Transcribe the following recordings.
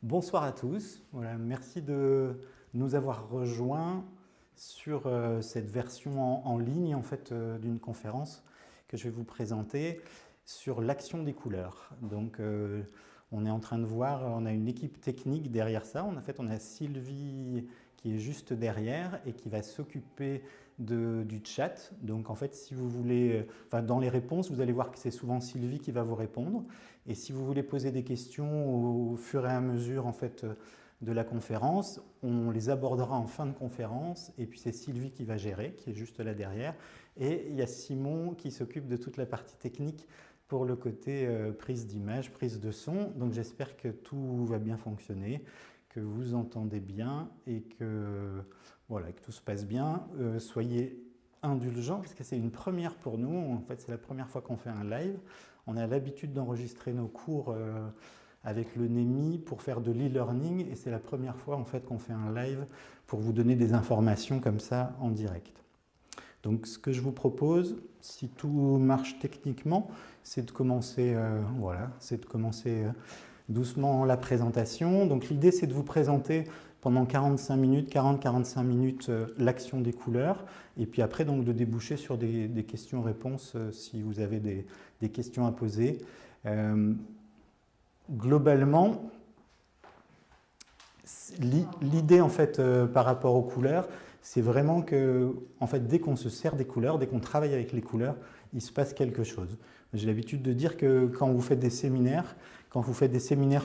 Bonsoir à tous, voilà, merci de nous avoir rejoints sur cette version en ligne en fait, d'une conférence que je vais vous présenter sur l'action des couleurs. Donc on est en train de voir, on a une équipe technique derrière ça, on a Sylvie qui est juste derrière et qui va s'occuper du chat. Donc en fait, si vous voulez, dans les réponses, vous allez voir que c'est souvent Sylvie qui va vous répondre. Et si vous voulez poser des questions au fur et à mesure en fait, de la conférence, on les abordera en fin de conférence. Et puis c'est Sylvie qui va gérer, qui est juste là derrière. Et il y a Simon qui s'occupe de toute la partie technique pour le côté prise d'image, prise de son. Donc j'espère que tout va bien fonctionner, que vous entendez bien et que, voilà, que tout se passe bien. Soyez indulgents parce que c'est une première pour nous. En fait, c'est la première fois qu'on fait un live. On a l'habitude d'enregistrer nos cours avec le NEMI pour faire de l'e-learning et c'est la première fois en fait qu'on fait un live pour vous donner des informations comme ça en direct. Donc ce que je vous propose, si tout marche techniquement, c'est de commencer, doucement la présentation. Donc l'idée c'est de vous présenter pendant 45 minutes, 40-45 minutes l'action des couleurs et puis après donc de déboucher sur des questions-réponses si vous avez des questions à poser. Globalement, l'idée en fait par rapport aux couleurs, c'est vraiment que en fait, dès qu'on se sert des couleurs, dès qu'on travaille avec les couleurs, il se passe quelque chose. J'ai l'habitude de dire que quand vous faites des séminaires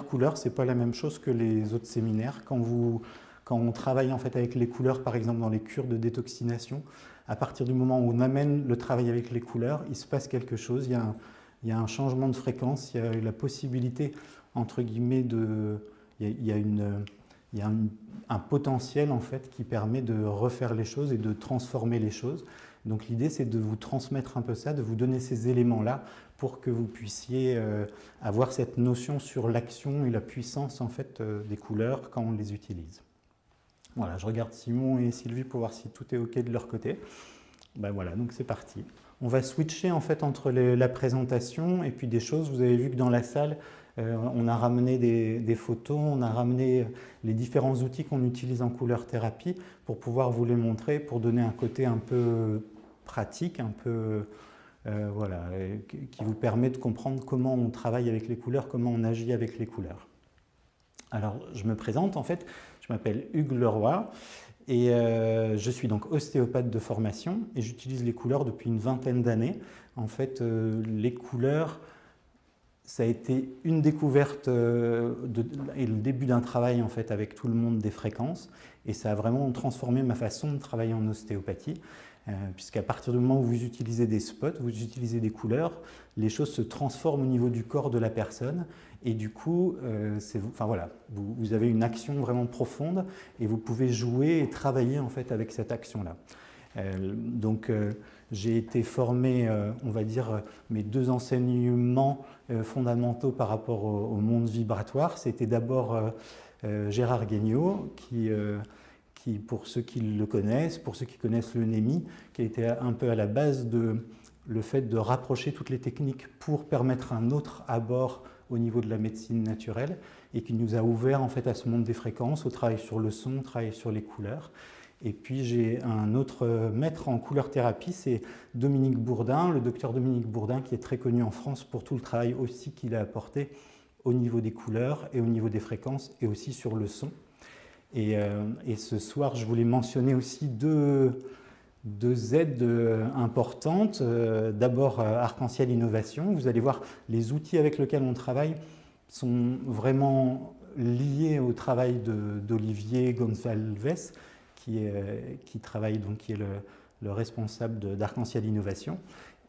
couleurs, c'est pas la même chose que les autres séminaires. Quand on travaille en fait avec les couleurs, par exemple dans les cures de détoxination, à partir du moment où on amène le travail avec les couleurs, il se passe quelque chose. Il y a un changement de fréquence, il y a la possibilité, entre guillemets, il y a un potentiel en fait qui permet de refaire les choses et de transformer les choses. Donc l'idée c'est de vous transmettre un peu ça, de vous donner ces éléments-là pour que vous puissiez avoir cette notion sur l'action et la puissance en fait des couleurs quand on les utilise. Voilà, je regarde Simon et Sylvie pour voir si tout est OK de leur côté. Ben voilà, donc c'est parti. On va switcher en fait entre la présentation et puis des choses. Vous avez vu que dans la salle, on a ramené des photos, on a ramené les différents outils qu'on utilise en couleur thérapie pour pouvoir vous les montrer, pour donner un côté un peu pratique, un peu voilà, qui vous permet de comprendre comment on travaille avec les couleurs, comment on agit avec les couleurs. Alors, je me présente en fait, je m'appelle Hugues Leroy. Et je suis donc ostéopathe de formation et j'utilise les couleurs depuis une vingtaine d'années. En fait, les couleurs, ça a été une découverte et le début d'un travail en fait, avec tout le monde des fréquences. Et ça a vraiment transformé ma façon de travailler en ostéopathie. Puisqu'à partir du moment où vous utilisez des spots, vous utilisez des couleurs, les choses se transforment au niveau du corps de la personne et du coup, vous avez une action vraiment profonde et vous pouvez jouer et travailler en fait avec cette action-là. J'ai été formé, on va dire, mes deux enseignements fondamentaux par rapport au monde vibratoire. C'était d'abord Gérard Guignot qui, pour ceux qui le connaissent, pour ceux qui connaissent le NEMI, qui a été un peu à la base de le fait de rapprocher toutes les techniques pour permettre un autre abord au niveau de la médecine naturelle et qui nous a ouvert en fait à ce monde des fréquences, au travail sur le son, au travail sur les couleurs. Et puis j'ai un autre maître en couleur thérapie, c'est Dominique Bourdin, le docteur Dominique Bourdin, qui est très connu en France pour tout le travail aussi qu'il a apporté au niveau des couleurs et au niveau des fréquences et aussi sur le son. Et ce soir, je voulais mentionner aussi deux aides importantes. D'abord, Arc-en-Ciel Innovation. Vous allez voir, les outils avec lesquels on travaille sont vraiment liés au travail d'Olivier Gonçalves, qui travaille, donc, qui est le responsable d'Arc-en-Ciel Innovation.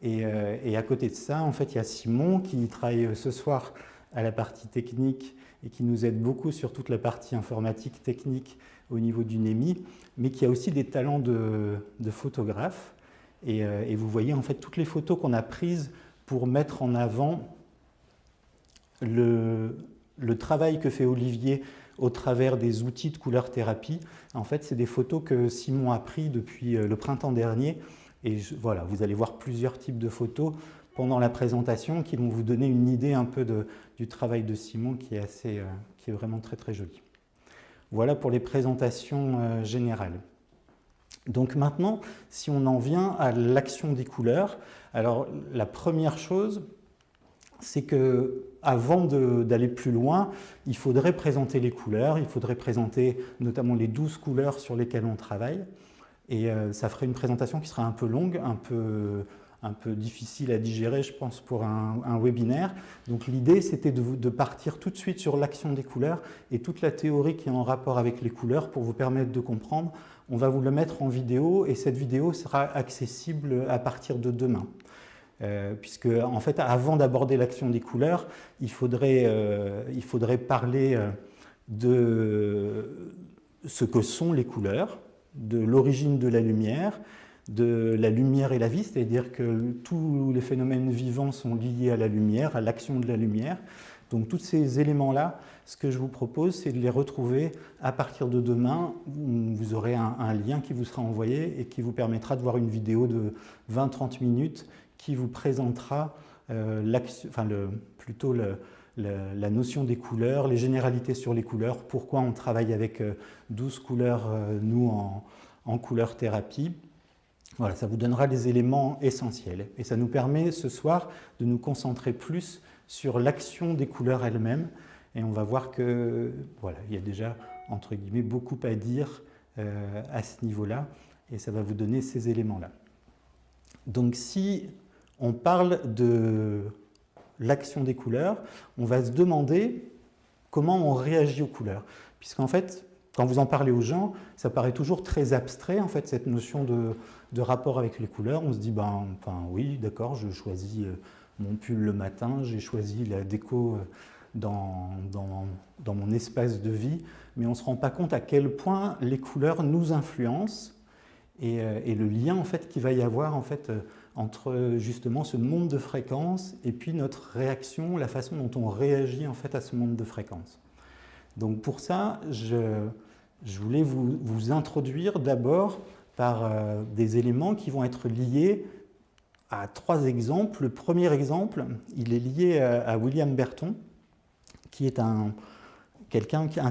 Et à côté de ça, en fait, il y a Simon qui travaille ce soir à la partie technique et qui nous aide beaucoup sur toute la partie informatique technique au niveau du NEMI, mais qui a aussi des talents de photographe. Et vous voyez en fait toutes les photos qu'on a prises pour mettre en avant le travail que fait Olivier au travers des outils de couleur thérapie. En fait, c'est des photos que Simon a prises depuis le printemps dernier. Et voilà, vous allez voir plusieurs types de photos pendant la présentation qui vont vous donner une idée un peu du travail de Simon qui est vraiment très très joli. Voilà pour les présentations générales. Donc maintenant, si on en vient à l'action des couleurs, alors la première chose, c'est qu'avant d'aller plus loin, il faudrait présenter les couleurs, il faudrait présenter notamment les 12 couleurs sur lesquelles on travaille. Et ça ferait une présentation qui sera un peu longue, un peu difficile à digérer, je pense, pour un webinaire. Donc l'idée, c'était de partir tout de suite sur l'action des couleurs et toute la théorie qui est en rapport avec les couleurs pour vous permettre de comprendre. On va vous le mettre en vidéo et cette vidéo sera accessible à partir de demain. Puisque, en fait, avant d'aborder l'action des couleurs, il faudrait parler de ce que sont les couleurs, de l'origine de la lumière et la vie, c'est-à-dire que tous les phénomènes vivants sont liés à la lumière, à l'action de la lumière. Donc tous ces éléments-là, ce que je vous propose, c'est de les retrouver à partir de demain. Vous aurez un lien qui vous sera envoyé et qui vous permettra de voir une vidéo de 20-30 minutes qui vous présentera plutôt la notion des couleurs, les généralités sur les couleurs, pourquoi on travaille avec 12 couleurs, nous, en couleur thérapie. Voilà, ça vous donnera les éléments essentiels. Et ça nous permet ce soir de nous concentrer plus sur l'action des couleurs elles-mêmes. Et on va voir que, voilà, il y a déjà, entre guillemets, beaucoup à dire à ce niveau-là. Et ça va vous donner ces éléments-là. Donc si on parle de l'action des couleurs, on va se demander comment on réagit aux couleurs. Puisqu'en fait, quand vous en parlez aux gens, ça paraît toujours très abstrait, en fait, cette notion de rapport avec les couleurs. On se dit, oui, d'accord, je choisis mon pull le matin, j'ai choisi la déco dans mon espace de vie, mais on ne se rend pas compte à quel point les couleurs nous influencent et le lien, en fait, qu'il va y avoir, en fait, entre justement ce monde de fréquences et puis notre réaction, la façon dont on réagit, en fait, à ce monde de fréquences. Donc pour ça, je voulais vous introduire d'abord par des éléments qui vont être liés à 3 exemples. Le premier exemple, il est lié à William Berton, qui est un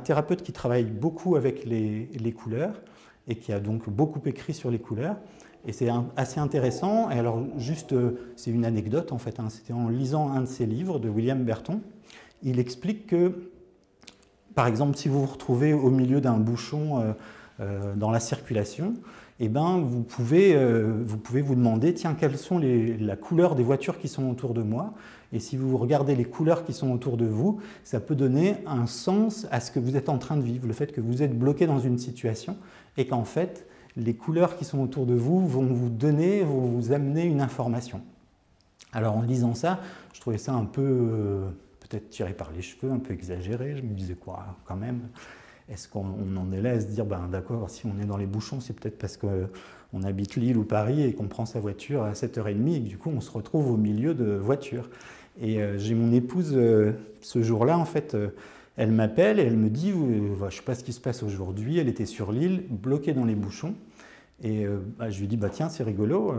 thérapeute qui travaille beaucoup avec les couleurs et qui a donc beaucoup écrit sur les couleurs. Et c'est assez intéressant. Et alors, juste, c'est une anecdote en fait. C'était en lisant un de ses livres de William Berton. Il explique que, par exemple, si vous vous retrouvez au milieu d'un bouchon dans la circulation, eh ben, vous pouvez vous demander, tiens, quelles sont la couleur des voitures qui sont autour de moi? Et si vous regardez les couleurs qui sont autour de vous, ça peut donner un sens à ce que vous êtes en train de vivre, le fait que vous êtes bloqué dans une situation et qu'en fait, les couleurs qui sont autour de vous vont vous amener une information. Alors en lisant ça, je trouvais ça un peu peut-être tiré par les cheveux, un peu exagéré. Je me disais quoi, quand même, est-ce qu'on en est là à se dire, d'accord, si on est dans les bouchons, c'est peut-être parce qu'on habite Lille ou Paris et qu'on prend sa voiture à 7h30 et que du coup on se retrouve au milieu de voitures. Et j'ai mon épouse, ce jour-là, en fait, elle m'appelle et elle me dit, je ne sais pas ce qui se passe aujourd'hui, elle était sur l'île, bloquée dans les bouchons. Et je lui dis, tiens, c'est rigolo,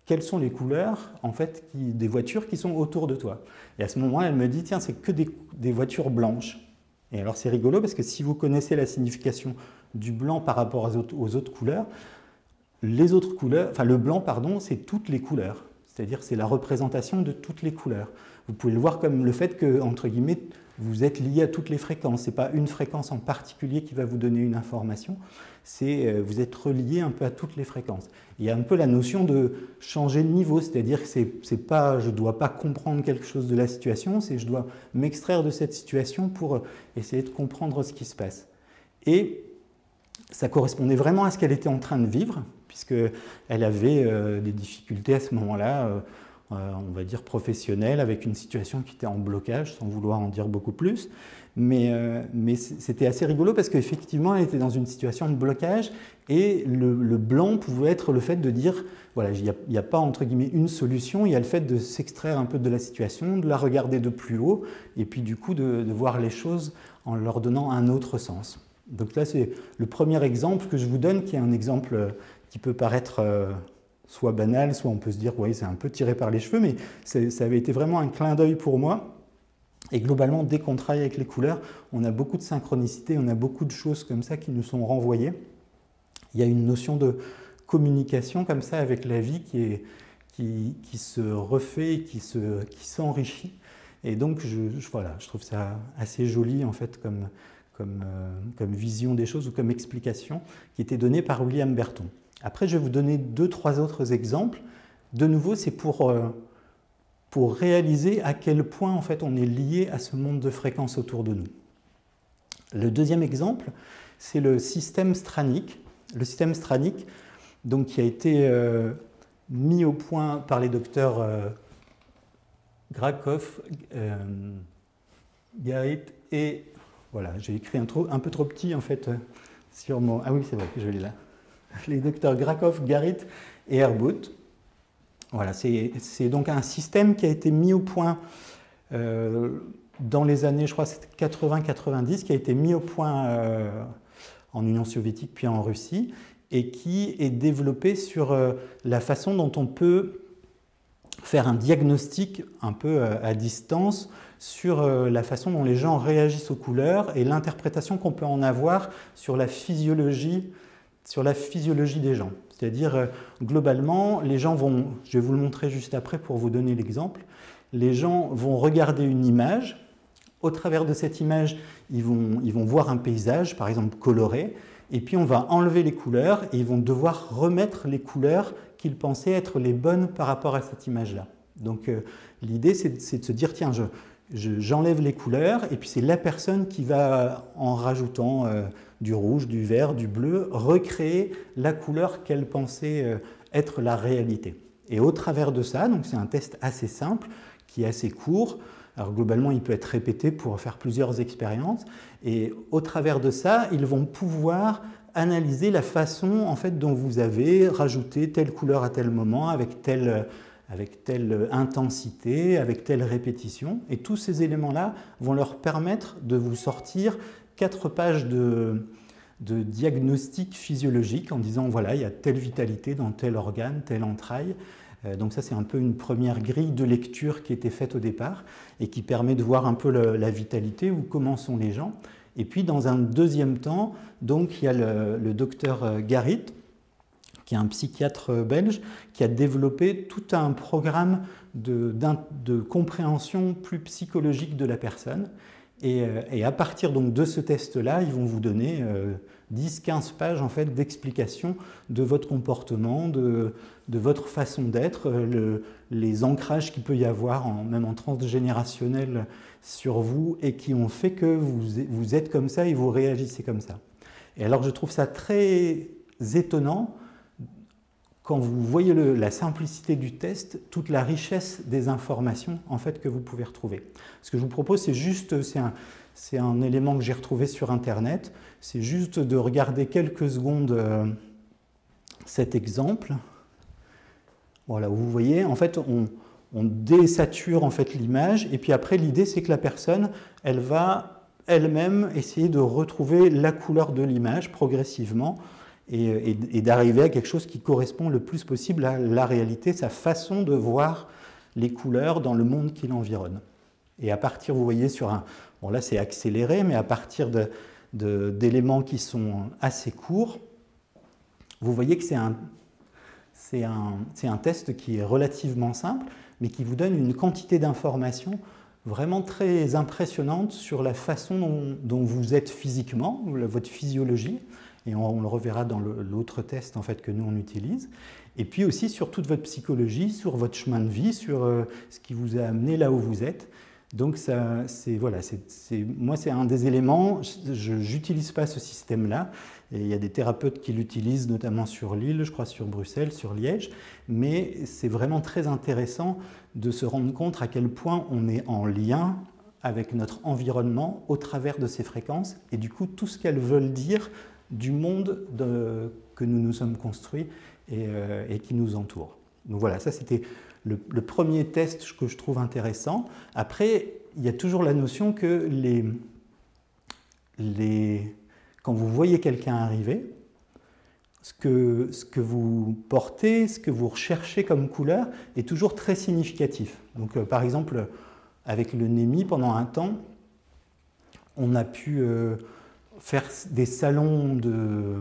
quelles sont les couleurs en fait, des voitures qui sont autour de toi? Et à ce moment-là, elle me dit, tiens, c'est que des voitures blanches. Et alors c'est rigolo parce que si vous connaissez la signification du blanc par rapport aux autres couleurs, le blanc, pardon, c'est toutes les couleurs. C'est-à-dire c'est la représentation de toutes les couleurs. Vous pouvez le voir comme le fait que, entre guillemets, vous êtes lié à toutes les fréquences. Ce n'est pas une fréquence en particulier qui va vous donner une information, vous êtes relié un peu à toutes les fréquences. Il y a un peu la notion de changer de niveau, c'est-à-dire que je ne dois pas comprendre quelque chose de la situation, je dois m'extraire de cette situation pour essayer de comprendre ce qui se passe. Et ça correspondait vraiment à ce qu'elle était en train de vivre, puisqu'elle avait des difficultés à ce moment-là. on va dire professionnelle, avec une situation qui était en blocage, sans vouloir en dire beaucoup plus. Mais c'était assez rigolo parce qu'effectivement, elle était dans une situation de blocage et le blanc pouvait être le fait de dire, voilà, il n'y a pas entre guillemets une solution, il y a le fait de s'extraire un peu de la situation, de la regarder de plus haut et puis du coup de voir les choses en leur donnant un autre sens. Donc là, c'est le premier exemple que je vous donne, qui est un exemple qui peut paraître soit banal, soit on peut se dire, oui, c'est un peu tiré par les cheveux, mais ça avait été vraiment un clin d'œil pour moi. Et globalement, dès qu'on travaille avec les couleurs, on a beaucoup de synchronicité, on a beaucoup de choses comme ça qui nous sont renvoyées. Il y a une notion de communication comme ça avec la vie qui se refait, qui s'enrichit. Et donc, voilà, je trouve ça assez joli en fait comme vision des choses ou comme explication qui était donnée par William Berton. Après, je vais vous donner 2-3 autres exemples. De nouveau, c'est pour réaliser à quel point en fait, on est lié à ce monde de fréquences autour de nous. Le deuxième exemple, c'est le système stranique. Le système stranique, donc, qui a été mis au point par les docteurs Gracov, Garit et... Voilà, j'ai écrit un peu trop petit en fait sur mon... Ah oui, c'est vrai que je l'ai là. Les docteurs Gracov, Garit et Herbout. Voilà, c'est donc un système qui a été mis au point dans les années, je crois, 80-90, qui a été mis au point en Union soviétique puis en Russie, et qui est développé sur la façon dont on peut faire un diagnostic un peu à distance sur la façon dont les gens réagissent aux couleurs et l'interprétation qu'on peut en avoir sur la physiologie des gens. C'est-à-dire, globalement, les gens vont, je vais vous le montrer juste après pour vous donner l'exemple, les gens vont regarder une image, au travers de cette image, ils vont voir un paysage, par exemple coloré, et puis on va enlever les couleurs et ils vont devoir remettre les couleurs qu'ils pensaient être les bonnes par rapport à cette image-là. Donc l'idée, c'est de se dire, tiens, j'enlève les couleurs, et puis c'est la personne qui va, en rajoutant du rouge, du vert, du bleu, recréer la couleur qu'elle pensait être la réalité. Et au travers de ça, donc c'est un test assez simple, qui est assez court. Alors globalement, il peut être répété pour faire plusieurs expériences. Et au travers de ça, ils vont pouvoir analyser la façon en fait, dont vous avez rajouté telle couleur à tel moment, avec telle intensité, avec telle répétition. Et tous ces éléments-là vont leur permettre de vous sortir 4 pages de diagnostic physiologique en disant voilà, il y a telle vitalité dans tel organe, telle entraille. Donc ça, c'est un peu une première grille de lecture qui était faite au départ et qui permet de voir un peu la vitalité ou comment sont les gens. Et puis, dans un deuxième temps, donc, il y a le docteur Garit, qui est un psychiatre belge, qui a développé tout un programme de compréhension plus psychologique de la personne. Et à partir donc, de ce test-là, ils vont vous donner 10-15 pages en fait, d'explication de votre comportement, de votre façon d'être, les ancrages qu'il peut y avoir, même en transgénérationnel, sur vous, et qui ont fait que vous êtes comme ça et vous réagissez comme ça. Et alors je trouve ça très étonnant, quand vous voyez la simplicité du test, toute la richesse des informations en fait, que vous pouvez retrouver. Ce que je vous propose, c'est un élément que j'ai retrouvé sur Internet, c'est juste de regarder quelques secondes cet exemple. Voilà, vous voyez, en fait, on désature en fait, l'image, et puis après, l'idée, c'est que la personne, elle va elle-même essayer de retrouver la couleur de l'image progressivement, et d'arriver à quelque chose qui correspond le plus possible à la réalité, sa façon de voir les couleurs dans le monde qui l'environne. Et à partir, vous voyez, sur un... Bon, là, c'est accéléré, mais à partir d'éléments qui sont assez courts, vous voyez que c'est un test qui est relativement simple, mais qui vous donne une quantité d'informations vraiment très impressionnante sur la façon dont vous êtes physiquement, votre physiologie, et on le reverra dans l'autre test en fait, que nous on utilise, et puis aussi sur toute votre psychologie, sur votre chemin de vie, sur ce qui vous a amené là où vous êtes. Donc moi c'est un des éléments, je n'utilise pas ce système-là, et il y a des thérapeutes qui l'utilisent notamment sur Lille, je crois sur Bruxelles, sur Liège, mais c'est vraiment très intéressant de se rendre compte à quel point on est en lien avec notre environnement au travers de ces fréquences, et du coup tout ce qu'elles veulent dire du monde que nous nous sommes construits et qui nous entoure. Donc voilà, ça c'était le premier test que je trouve intéressant. Après, il y a toujours la notion que quand vous voyez quelqu'un arriver, ce que vous portez, ce que vous recherchez comme couleur est toujours très significatif. Donc par exemple, avec le NEMI, pendant un temps, on a pu faire des salons de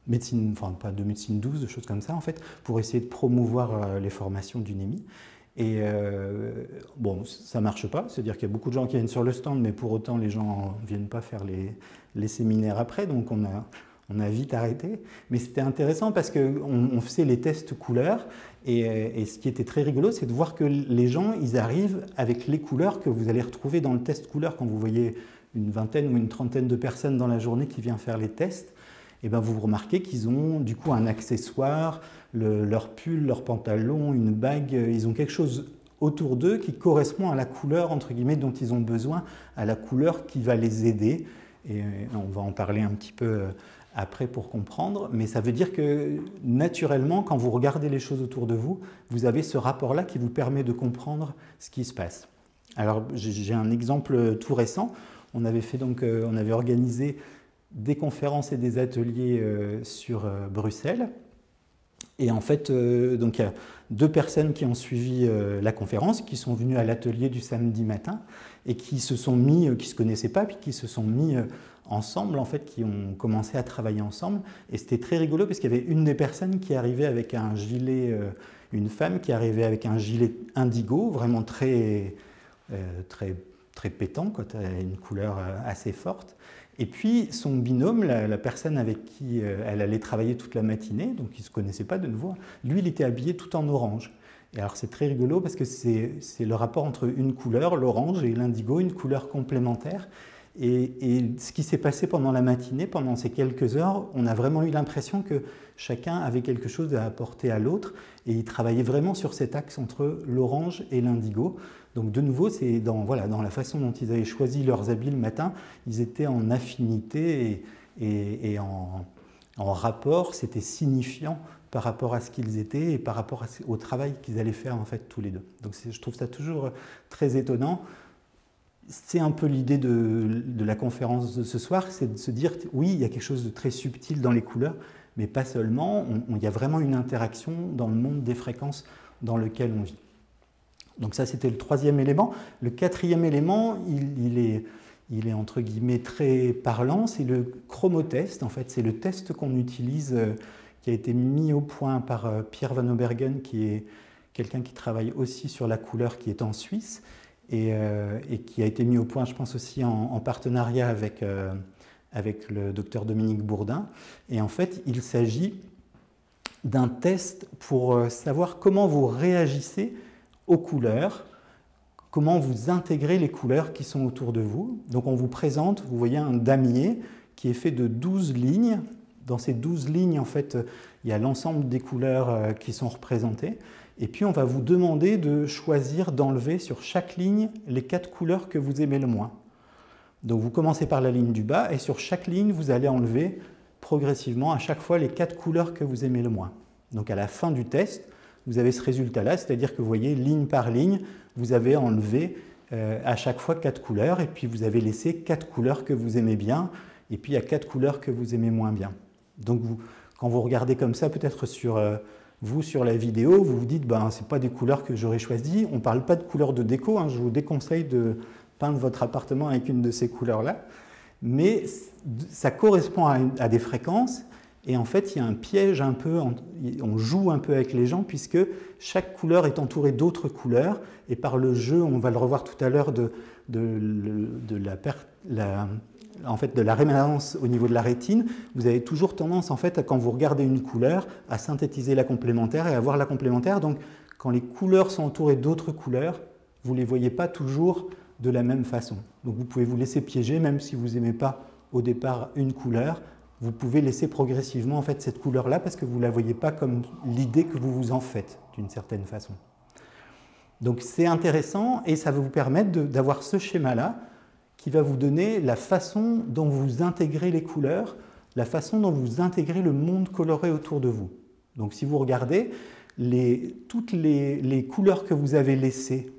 médecine, enfin pas de médecine douce, de choses comme ça en fait, pour essayer de promouvoir les formations du NEMI. Et bon, ça marche pas, c'est-à-dire qu'il y a beaucoup de gens qui viennent sur le stand, mais pour autant les gens ne viennent pas faire les séminaires après, donc on a vite arrêté. Mais c'était intéressant parce qu'on faisait les tests couleurs, et ce qui était très rigolo, c'est de voir que les gens, ils arrivent avec les couleurs que vous allez retrouver dans le test couleur quand vous voyez une vingtaine ou une trentaine de personnes dans la journée qui viennent faire les tests. Et ben vous remarquez qu'ils ont du coup un accessoire, leur pull, leur pantalon, une bague, ils ont quelque chose autour d'eux qui correspond à la couleur entre guillemets dont ils ont besoin, à la couleur qui va les aider. Et on va en parler un petit peu après pour comprendre, mais ça veut dire que naturellement, quand vous regardez les choses autour de vous, vous avez ce rapport-là qui vous permet de comprendre ce qui se passe. Alors j'ai un exemple tout récent. On avait organisé des conférences et des ateliers sur Bruxelles. Et en fait, donc il y a 2 personnes qui ont suivi la conférence, qui sont venues à l'atelier du samedi matin et qui se se connaissaient pas, puis qui se sont mis ensemble, en fait, qui ont commencé à travailler ensemble. Et c'était très rigolo parce qu'il y avait une des personnes qui arrivait avec un gilet, une femme qui arrivait avec un gilet indigo, vraiment très pétant, quoi, une couleur assez forte. Et puis son binôme, la personne avec qui elle allait travailler toute la matinée, donc ils ne se connaissaient pas de nouveau, lui il était habillé tout en orange. Et alors c'est très rigolo parce que c'est le rapport entre une couleur, l'orange, et l'indigo, une couleur complémentaire. Et ce qui s'est passé pendant la matinée, pendant ces quelques heures, on a vraiment eu l'impression que chacun avait quelque chose à apporter à l'autre, et ils travaillaient vraiment sur cet axe entre l'orange et l'indigo. Donc de nouveau, c'est dans la façon dont ils avaient choisi leurs habits le matin, ils étaient en affinité et en rapport, c'était signifiant par rapport à ce qu'ils étaient et par rapport au travail qu'ils allaient faire en fait tous les deux. Donc je trouve ça toujours très étonnant. C'est un peu l'idée de la conférence de ce soir, c'est de se dire oui, il y a quelque chose de très subtil dans les couleurs, mais pas seulement, il y a vraiment une interaction dans le monde des fréquences dans lequel on vit. Donc ça, c'était le 3e élément. Le 4e élément, il est entre guillemets très parlant, c'est le chromotest. En fait, c'est le test qu'on utilise, qui a été mis au point par Pierre Van Obergen, qui est quelqu'un qui travaille aussi sur la couleur, qui est en Suisse, et qui a été mis au point, je pense, aussi en partenariat avec le docteur Dominique Bourdin. Et en fait, il s'agit d'un test pour savoir comment vous réagissez aux couleurs, comment vous intégrez les couleurs qui sont autour de vous. Donc on vous présente, vous voyez un damier qui est fait de 12 lignes. Dans ces 12 lignes, en fait, il y a l'ensemble des couleurs qui sont représentées. Et puis on va vous demander de choisir, d'enlever sur chaque ligne les 4 couleurs que vous aimez le moins. Donc vous commencez par la ligne du bas, et sur chaque ligne, vous allez enlever progressivement à chaque fois les 4 couleurs que vous aimez le moins. Donc à la fin du test, vous avez ce résultat-là, c'est-à-dire que vous voyez, ligne par ligne, vous avez enlevé à chaque fois 4 couleurs, et puis vous avez laissé 4 couleurs que vous aimez bien, et puis il y a 4 couleurs que vous aimez moins bien. Donc quand vous regardez comme ça, peut-être sur la vidéo, vous vous dites, ben, ce n'est pas des couleurs que j'aurais choisies. On ne parle pas de couleurs de déco, hein, je vous déconseille de peindre votre appartement avec une de ces couleurs-là, mais ça correspond à des fréquences. Et en fait, il y a un piège un peu, on joue un peu avec les gens, puisque chaque couleur est entourée d'autres couleurs, et par le jeu, on va le revoir tout à l'heure, de la rémanence au niveau de la rétine, vous avez toujours tendance, en fait, quand vous regardez une couleur, à synthétiser la complémentaire et à voir la complémentaire. Donc, quand les couleurs sont entourées d'autres couleurs, vous ne les voyez pas toujours de la même façon. Donc vous pouvez vous laisser piéger, même si vous n'aimez pas au départ une couleur, vous pouvez laisser progressivement en fait, cette couleur-là parce que vous ne la voyez pas comme l'idée que vous vous en faites d'une certaine façon. Donc c'est intéressant et ça va vous permettre d'avoir ce schéma-là qui va vous donner la façon dont vous intégrez les couleurs, la façon dont vous intégrez le monde coloré autour de vous. Donc si vous regardez, toutes les couleurs que vous avez laissées,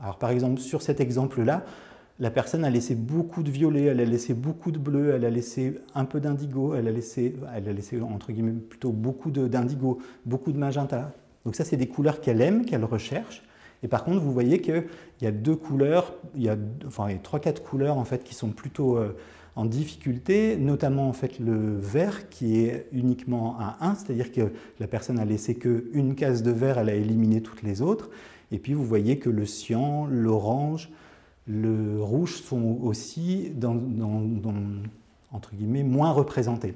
alors par exemple sur cet exemple-là, la personne a laissé beaucoup de violet, elle a laissé beaucoup de bleu, elle a laissé un peu d'indigo, elle a laissé entre guillemets plutôt beaucoup d'indigo, beaucoup de magenta. Donc ça c'est des couleurs qu'elle aime, qu'elle recherche. Et par contre, vous voyez qu'il y a deux couleurs, il y a 3-4 couleurs en fait, qui sont plutôt en difficulté, notamment en fait, le vert qui est uniquement à 1, c'est-à-dire que la personne a laissé qu'une case de vert, elle a éliminé toutes les autres. Et puis vous voyez que le cyan, l'orange, le rouge sont aussi entre guillemets, moins représentés.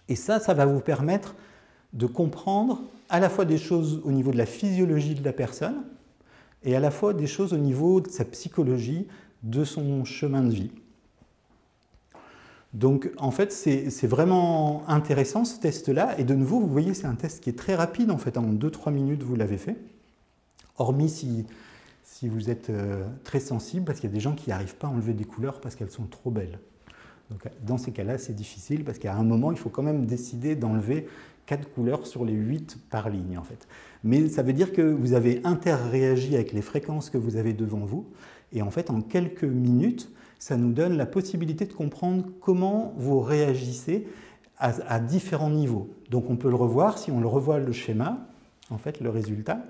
Et ça va vous permettre de comprendre à la fois des choses au niveau de la physiologie de la personne, et à la fois des choses au niveau de sa psychologie, de son chemin de vie. Donc en fait, c'est vraiment intéressant ce test-là, et de nouveau, vous voyez, c'est un test qui est très rapide, en fait, en 2-3 minutes, vous l'avez fait, hormis si vous êtes très sensible, parce qu'il y a des gens qui n'arrivent pas à enlever des couleurs parce qu'elles sont trop belles. Donc dans ces cas-là, c'est difficile, parce qu'à un moment, il faut quand même décider d'enlever 4 couleurs sur les 8 par ligne, en fait. Mais ça veut dire que vous avez interréagi avec les fréquences que vous avez devant vous. Et en fait, en quelques minutes, ça nous donne la possibilité de comprendre comment vous réagissez à différents niveaux. Donc on peut le revoir, si on le revoit le schéma, en fait, le résultat,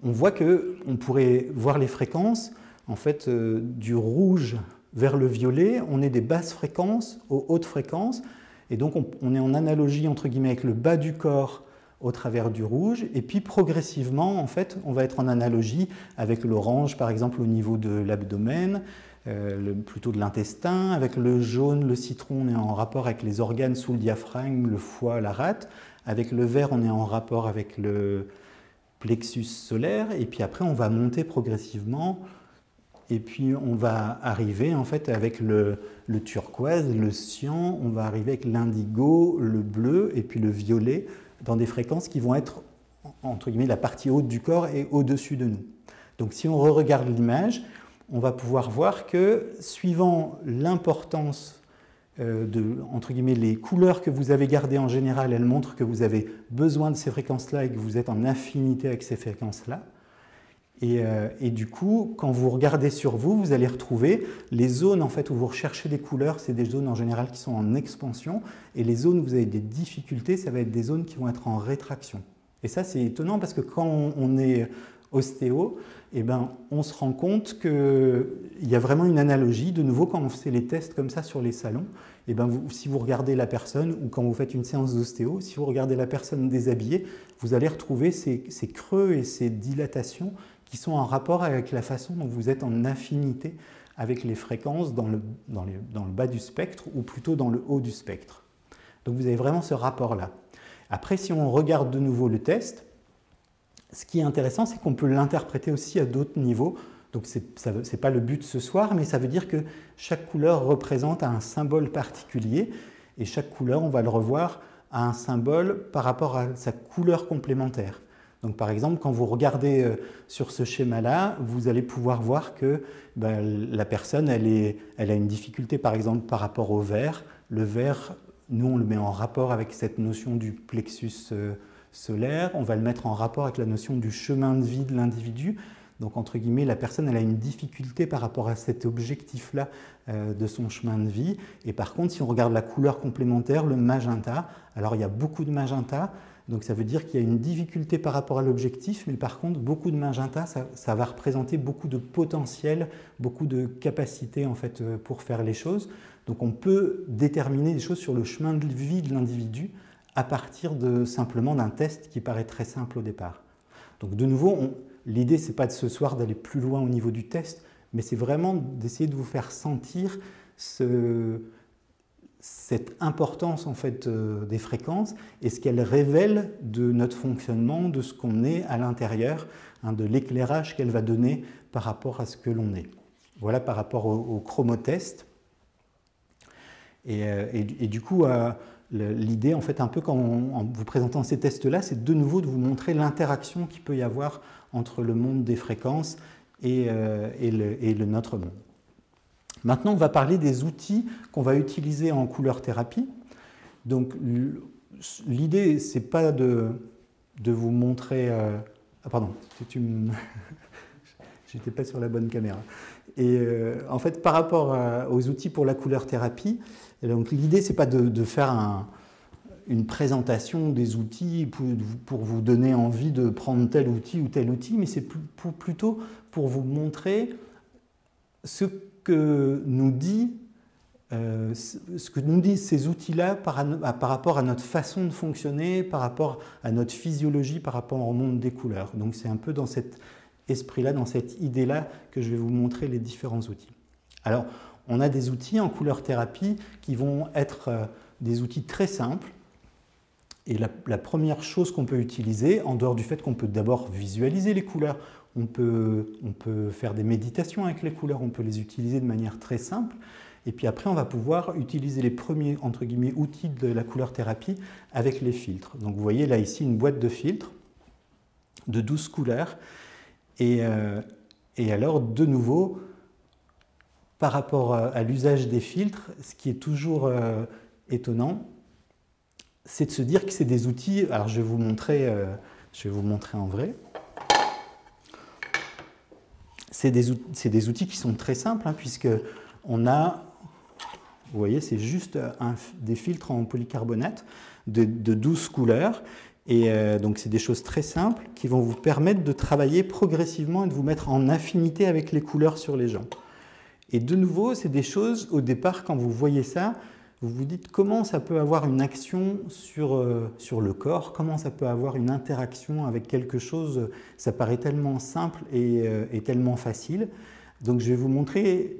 on voit qu'on pourrait voir les fréquences, en fait, du rouge vers le violet, on est des basses fréquences aux hautes fréquences. Et donc, on est en analogie, entre guillemets, avec le bas du corps au travers du rouge. Et puis, progressivement, en fait, on va être en analogie avec l'orange, par exemple, au niveau de l'abdomen, plutôt de l'intestin. Avec le jaune, le citron, on est en rapport avec les organes sous le diaphragme, le foie, la rate. Avec le vert, on est en rapport avec le plexus solaire. Et puis après, on va monter progressivement. Et puis on va arriver en fait avec le turquoise, le cyan, on va arriver avec l'indigo, le bleu et puis le violet dans des fréquences qui vont être entre guillemets la partie haute du corps et au-dessus de nous. Donc si on re-regarde l'image, on va pouvoir voir que suivant l'importance entre guillemets les couleurs que vous avez gardées en général, elles montrent que vous avez besoin de ces fréquences-là et que vous êtes en affinité avec ces fréquences-là. Et du coup, quand vous regardez sur vous, vous allez retrouver les zones en fait, où vous recherchez des couleurs, c'est des zones en général qui sont en expansion, et les zones où vous avez des difficultés, ça va être des zones qui vont être en rétraction. Et ça, c'est étonnant parce que quand on est ostéo, eh ben, on se rend compte qu'il y a vraiment une analogie. De nouveau, quand on fait les tests comme ça sur les salons, eh ben, si vous regardez la personne, ou quand vous faites une séance d'ostéo, si vous regardez la personne déshabillée, vous allez retrouver ces creux et ces dilatations qui sont en rapport avec la façon dont vous êtes en affinité avec les fréquences dans le bas du spectre ou plutôt dans le haut du spectre. Donc vous avez vraiment ce rapport-là. Après, si on regarde de nouveau le test, ce qui est intéressant, c'est qu'on peut l'interpréter aussi à d'autres niveaux. Donc ce n'est pas le but ce soir, mais ça veut dire que chaque couleur représente un symbole particulier et chaque couleur, on va le revoir à un symbole par rapport à sa couleur complémentaire. Donc par exemple, quand vous regardez sur ce schéma-là, vous allez pouvoir voir que la personne, elle a une difficulté par exemple par rapport au vert. Le vert, nous on le met en rapport avec cette notion du plexus solaire, on va le mettre en rapport avec la notion du chemin de vie de l'individu. Donc entre guillemets, la personne elle a une difficulté par rapport à cet objectif-là de son chemin de vie. Et par contre, si on regarde la couleur complémentaire, le magenta, alors il y a beaucoup de magenta, donc ça veut dire qu'il y a une difficulté par rapport à l'objectif, mais par contre, beaucoup de magenta, ça va représenter beaucoup de potentiel, beaucoup de capacité en fait, pour faire les choses. Donc on peut déterminer des choses sur le chemin de vie de l'individu à partir simplement d'un test qui paraît très simple au départ. Donc de nouveau, l'idée, ce n'est pas de ce soir d'aller plus loin au niveau du test, mais c'est vraiment d'essayer de vous faire sentir cette importance en fait, des fréquences et ce qu'elles révèlent de notre fonctionnement, de ce qu'on est à l'intérieur, de l'éclairage qu'elle va donner par rapport à ce que l'on est. Voilà par rapport au chromotest. Et du coup, l'idée, en fait, un peu en vous présentant ces tests-là, c'est de nouveau de vous montrer l'interaction qu'il peut y avoir entre le monde des fréquences et notre monde. Maintenant, on va parler des outils qu'on va utiliser en couleur thérapie. Donc, l'idée, c'est pas de vous montrer... Ah pardon, j'étais pas sur la bonne caméra. Et en fait, par rapport aux outils pour la couleur thérapie, donc l'idée, c'est pas de faire une présentation des outils pour vous donner envie de prendre tel outil ou tel outil, mais c'est plutôt pour vous montrer ce que nous disent ces outils-là par rapport à notre façon de fonctionner, par rapport à notre physiologie, par rapport au monde des couleurs. Donc c'est un peu dans cet esprit-là, dans cette idée-là que je vais vous montrer les différents outils. Alors, on a des outils en couleur thérapie qui vont être des outils très simples. Et la première chose qu'on peut utiliser, en dehors du fait qu'on peut d'abord visualiser les couleurs, on peut faire des méditations avec les couleurs, on peut les utiliser de manière très simple. Et puis après, on va pouvoir utiliser les premiers, entre guillemets, outils de la couleur thérapie avec les filtres. Donc vous voyez là ici une boîte de filtres de 12 couleurs. Et alors, de nouveau, par rapport à l'usage des filtres, ce qui est toujours étonnant, c'est de se dire que c'est des outils... Alors, je vais vous montrer en vrai. C'est des outils qui sont très simples, hein, puisque on a... Vous voyez, c'est juste des filtres en polycarbonate de 12 couleurs. Et donc, c'est des choses très simples qui vont vous permettre de travailler progressivement et de vous mettre en affinité avec les couleurs sur les gens. Et de nouveau, c'est des choses, au départ, quand vous voyez ça, vous vous dites comment ça peut avoir une action sur le corps, comment ça peut avoir une interaction avec quelque chose. Ça paraît tellement simple et tellement facile. Donc, je vais vous montrer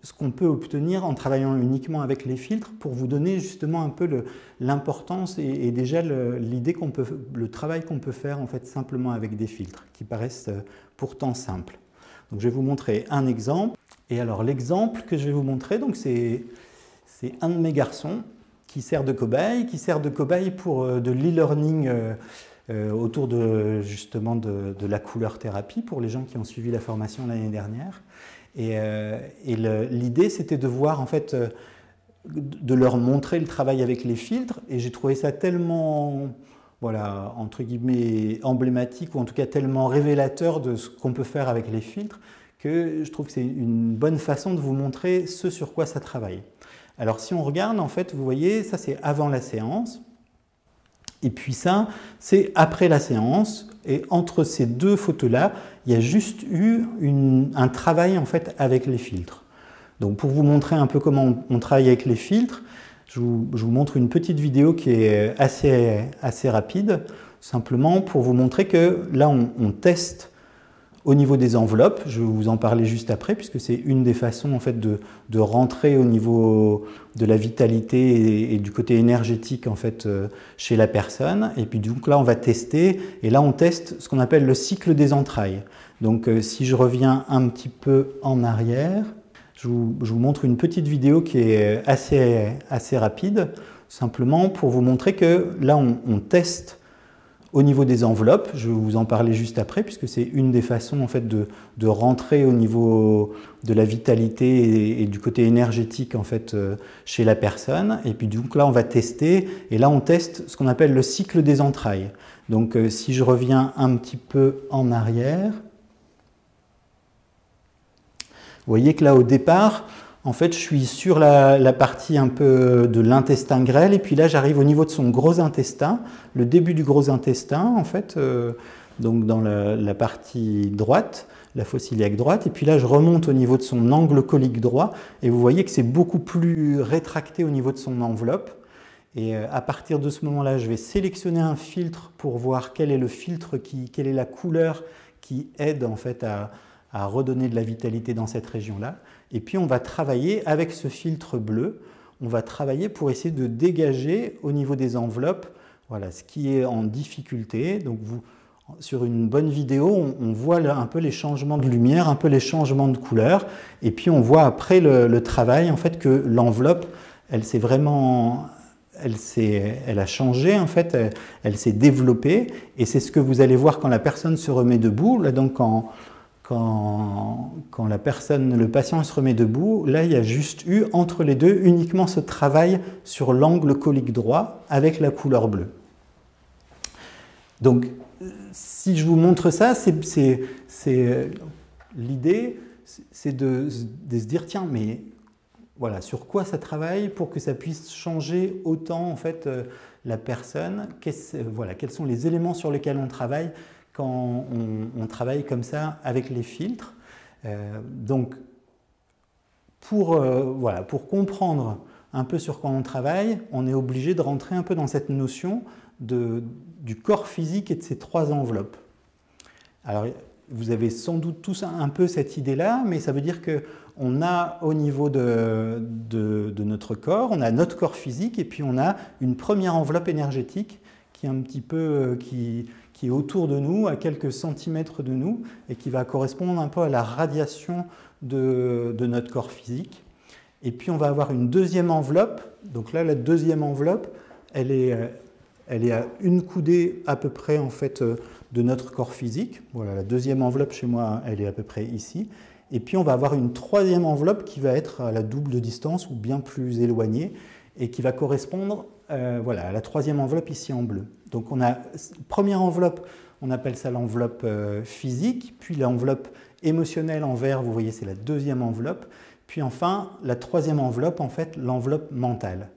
ce qu'on peut obtenir en travaillant uniquement avec les filtres pour vous donner justement un peu l'importance et déjà l'idée le travail qu'on peut faire en fait simplement avec des filtres qui paraissent pourtant simples. Donc je vais vous montrer un exemple. Et alors l'exemple que je vais vous montrer, donc c'est un de mes garçons qui sert de cobaye pour de l'e-learning autour justement de la couleur thérapie pour les gens qui ont suivi la formation l'année dernière. Et l'idée, c'était de voir, en fait, de leur montrer le travail avec les filtres. Et j'ai trouvé ça tellement, voilà, entre guillemets, emblématique, ou en tout cas tellement révélateur de ce qu'on peut faire avec les filtres, que je trouve que c'est une bonne façon de vous montrer ce sur quoi ça travaille. Alors, si on regarde, en fait, vous voyez, ça, c'est avant la séance. Et puis ça, c'est après la séance. Et entre ces deux photos-là, il y a juste eu un travail en fait avec les filtres. Donc pour vous montrer un peu comment on travaille avec les filtres, je vous montre une petite vidéo qui est assez rapide, simplement pour vous montrer que là on teste au niveau des enveloppes. Je vais vous en parler juste après, puisque c'est une des façons en fait de rentrer au niveau de la vitalité et du côté énergétique en fait chez la personne. Et puis donc là on va tester, et là on teste ce qu'on appelle le cycle des entrailles. Donc si je reviens un petit peu en arrière, je vous montre une petite vidéo qui est assez rapide, simplement pour vous montrer que là on teste au niveau des enveloppes. Je vais vous en parler juste après, puisque c'est une des façons en fait de rentrer au niveau de la vitalité et du côté énergétique en fait chez la personne. Et puis donc là on va tester, et là on teste ce qu'on appelle le cycle des entrailles. Donc si je reviens un petit peu en arrière, vous voyez que là au départ, en fait, je suis sur la partie un peu de l'intestin grêle, et puis là, j'arrive au niveau de son gros intestin, le début du gros intestin, en fait, donc dans la partie droite, la fosse iliaque droite, et puis là, je remonte au niveau de son angle colique droit, et vous voyez que c'est beaucoup plus rétracté au niveau de son enveloppe. Et à partir de ce moment-là, je vais sélectionner un filtre pour voir quel est le filtre, quelle est la couleur qui aide en fait à redonner de la vitalité dans cette région-là. Et puis on va travailler avec ce filtre bleu, on va travailler pour essayer de dégager au niveau des enveloppes, voilà, ce qui est en difficulté. Donc Sur une bonne vidéo, on voit un peu les changements de lumière, un peu les changements de couleur, et puis on voit après le travail en fait que l'enveloppe, elle s'est vraiment, elle a changé en fait, elle s'est développée, et c'est ce que vous allez voir quand la personne se remet debout. Là donc quand la personne, le patient se remet debout, là il y a juste eu entre les deux uniquement ce travail sur l'angle colique droit avec la couleur bleue. Donc si je vous montre ça, l'idée, c'est de se dire, tiens, mais voilà, sur quoi ça travaille pour que ça puisse changer autant en fait la personne, voilà, quels sont les éléments sur lesquels on travaille quand on travaille comme ça avec les filtres. Donc, voilà, pour comprendre un peu sur quoi on travaille, on est obligé de rentrer un peu dans cette notion du corps physique et de ces trois enveloppes. Alors, vous avez sans doute tous un peu cette idée-là, mais ça veut dire qu'on a au niveau de notre corps, on a notre corps physique et puis on a une première enveloppe énergétique qui est un petit peu qui est autour de nous, à quelques centimètres de nous, et qui va correspondre un peu à la radiation de notre corps physique. Et puis on va avoir une deuxième enveloppe. Donc là, la deuxième enveloppe, elle est à une coudée à peu près en fait de notre corps physique. Voilà, la deuxième enveloppe chez moi, elle est à peu près ici. Et puis on va avoir une troisième enveloppe qui va être à la double distance ou bien plus éloignée et qui va correspondre voilà, à la troisième enveloppe ici en bleu. Donc on a première enveloppe, on appelle ça l'enveloppe physique, puis l'enveloppe émotionnelle en vert, vous voyez c'est la deuxième enveloppe, puis enfin la troisième enveloppe, en fait l'enveloppe mentale.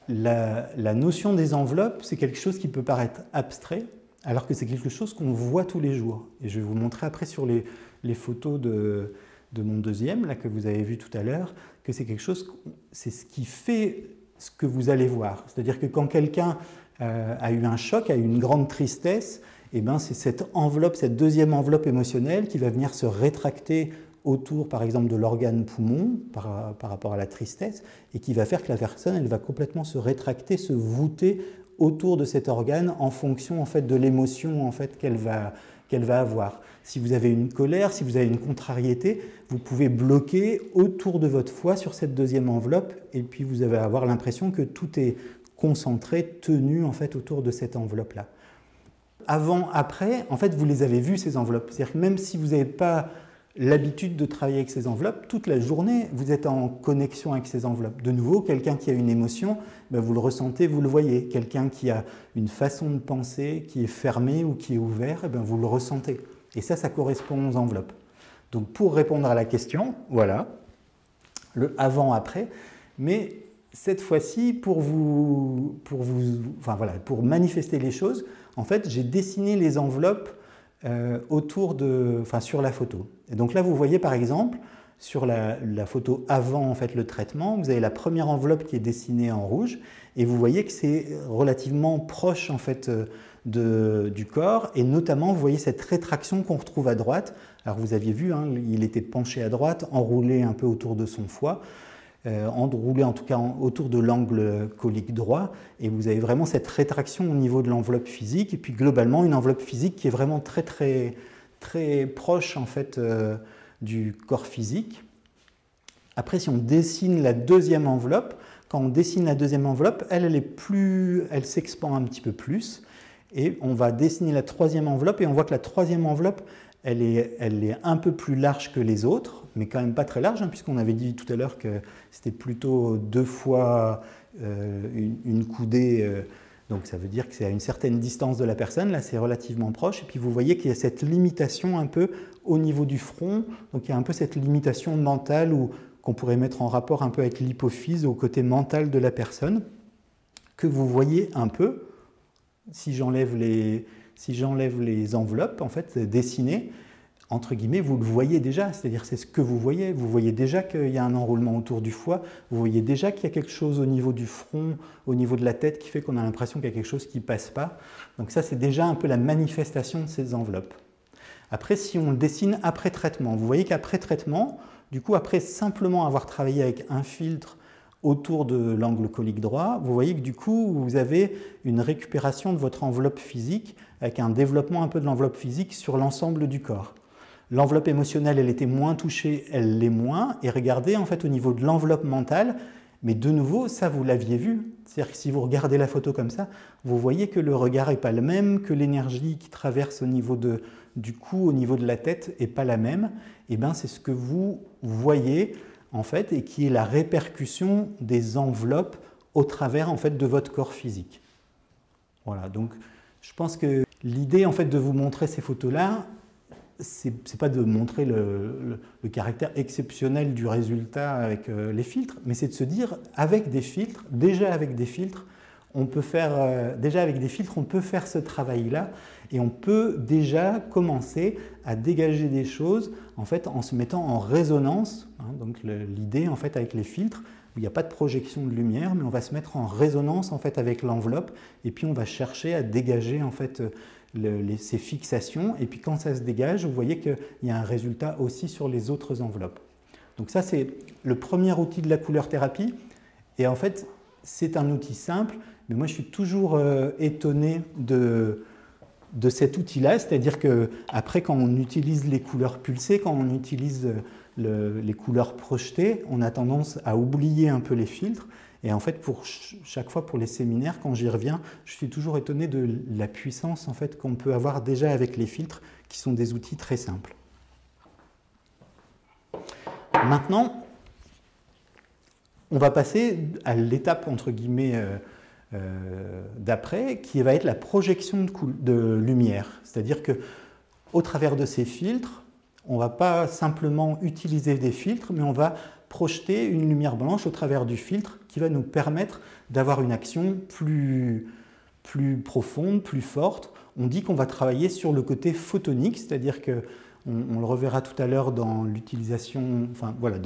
La notion des enveloppes, c'est quelque chose qui peut paraître abstrait, alors que c'est quelque chose qu'on voit tous les jours. Et je vais vous montrer après sur les photos de mon deuxième, là, que vous avez vu tout à l'heure, que c'est quelque chose, c'est ce qui fait ce que vous allez voir. C'est-à-dire que quand quelqu'un a eu un choc, a eu une grande tristesse, eh ben, c'est cette enveloppe, cette deuxième enveloppe émotionnelle qui va venir se rétracter autour, par exemple, de l'organe poumon par rapport à la tristesse, et qui va faire que la personne, elle va complètement se rétracter, se voûter autour de cet organe en fonction en fait, de l'émotion en fait, qu'elle va avoir. Si vous avez une colère, si vous avez une contrariété, vous pouvez bloquer autour de votre foie sur cette deuxième enveloppe, et puis vous allez avoir l'impression que tout est concentré, tenu en fait, autour de cette enveloppe-là. Avant, après, en fait, vous les avez vues, ces enveloppes. C'est-à-dire que même si vous n'avez pas l'habitude de travailler avec ces enveloppes, toute la journée, vous êtes en connexion avec ces enveloppes. De nouveau, quelqu'un qui a une émotion, ben vous le ressentez, vous le voyez. Quelqu'un qui a une façon de penser qui est fermée ou qui est ouverte, ben vous le ressentez. Et ça correspond aux enveloppes. Donc pour répondre à la question, voilà, le avant-après, mais cette fois-ci, pour manifester les choses, en fait, j'ai dessiné les enveloppes sur la photo. Et donc là, vous voyez par exemple, sur la photo avant en fait, le traitement, vous avez la première enveloppe qui est dessinée en rouge, et vous voyez que c'est relativement proche en fait, du corps, et notamment, vous voyez cette rétraction qu'on retrouve à droite. Alors vous aviez vu, hein, il était penché à droite, enroulé un peu autour de son foie, enroulé en tout cas autour de l'angle colique droit, et vous avez vraiment cette rétraction au niveau de l'enveloppe physique, et puis globalement une enveloppe physique qui est vraiment très très très proche en fait du corps physique. Après, si on dessine la deuxième enveloppe, quand on dessine la deuxième enveloppe, elle s'expand un petit peu plus, et on va dessiner la troisième enveloppe, et on voit que la troisième enveloppe, elle est un peu plus large que les autres, mais quand même pas très large, hein, puisqu'on avait dit tout à l'heure que c'était plutôt 2 fois une coudée, donc ça veut dire que c'est à une certaine distance de la personne, là c'est relativement proche, et puis vous voyez qu'il y a cette limitation un peu au niveau du front, donc il y a un peu cette limitation mentale qu'on pourrait mettre en rapport un peu avec l'hypophyse au côté mental de la personne, que vous voyez un peu, si j'enlève les enveloppes en fait dessinées, entre guillemets, vous le voyez déjà, c'est-à-dire c'est ce que vous voyez déjà qu'il y a un enroulement autour du foie, vous voyez déjà qu'il y a quelque chose au niveau du front, au niveau de la tête qui fait qu'on a l'impression qu'il y a quelque chose qui ne passe pas. Donc ça, c'est déjà un peu la manifestation de ces enveloppes. Après, si on le dessine après traitement, vous voyez qu'après traitement, du coup, après simplement avoir travaillé avec un filtre autour de l'angle colique droit, vous voyez que du coup, vous avez une récupération de votre enveloppe physique avec un développement un peu de l'enveloppe physique sur l'ensemble du corps. L'enveloppe émotionnelle, elle était moins touchée, elle l'est moins. Et regardez, en fait, au niveau de l'enveloppe mentale, mais de nouveau, ça, vous l'aviez vu. C'est-à-dire que si vous regardez la photo comme ça, vous voyez que le regard n'est pas le même, que l'énergie qui traverse au niveau du cou, au niveau de la tête, n'est pas la même. Et bien, c'est ce que vous voyez, en fait, et qui est la répercussion des enveloppes au travers, en fait, de votre corps physique. Voilà, donc je pense que l'idée, en fait, de vous montrer ces photos-là, c'est pas de montrer le caractère exceptionnel du résultat avec les filtres, mais c'est de se dire, avec des filtres, déjà avec des filtres, on peut faire ce travail-là et on peut déjà commencer à dégager des choses en fait en se mettant en résonance. Hein, donc l'idée en fait avec les filtres, il n'y a pas de projection de lumière, mais on va se mettre en résonance en fait avec l'enveloppe et puis on va chercher à dégager en fait ces fixations, et puis quand ça se dégage, vous voyez qu'il y a un résultat aussi sur les autres enveloppes. Donc ça, c'est le premier outil de la couleur thérapie, et en fait, c'est un outil simple, mais moi je suis toujours étonné de cet outil-là, c'est-à-dire qu'après, quand on utilise les couleurs pulsées, quand on utilise les couleurs projetées, on a tendance à oublier un peu les filtres. Et en fait, chaque fois pour les séminaires, quand j'y reviens, je suis toujours étonné de la puissance en fait, qu'on peut avoir déjà avec les filtres, qui sont des outils très simples. Maintenant, on va passer à l'étape entre guillemets d'après, qui va être la projection de lumière. C'est-à-dire qu'au travers de ces filtres, on ne va pas simplement utiliser des filtres, mais on va projeter une lumière blanche au travers du filtre qui va nous permettre d'avoir une action plus profonde, plus forte. On dit qu'on va travailler sur le côté photonique, c'est-à-dire qu'on le reverra tout à l'heure dans l'utilisation, enfin, voilà,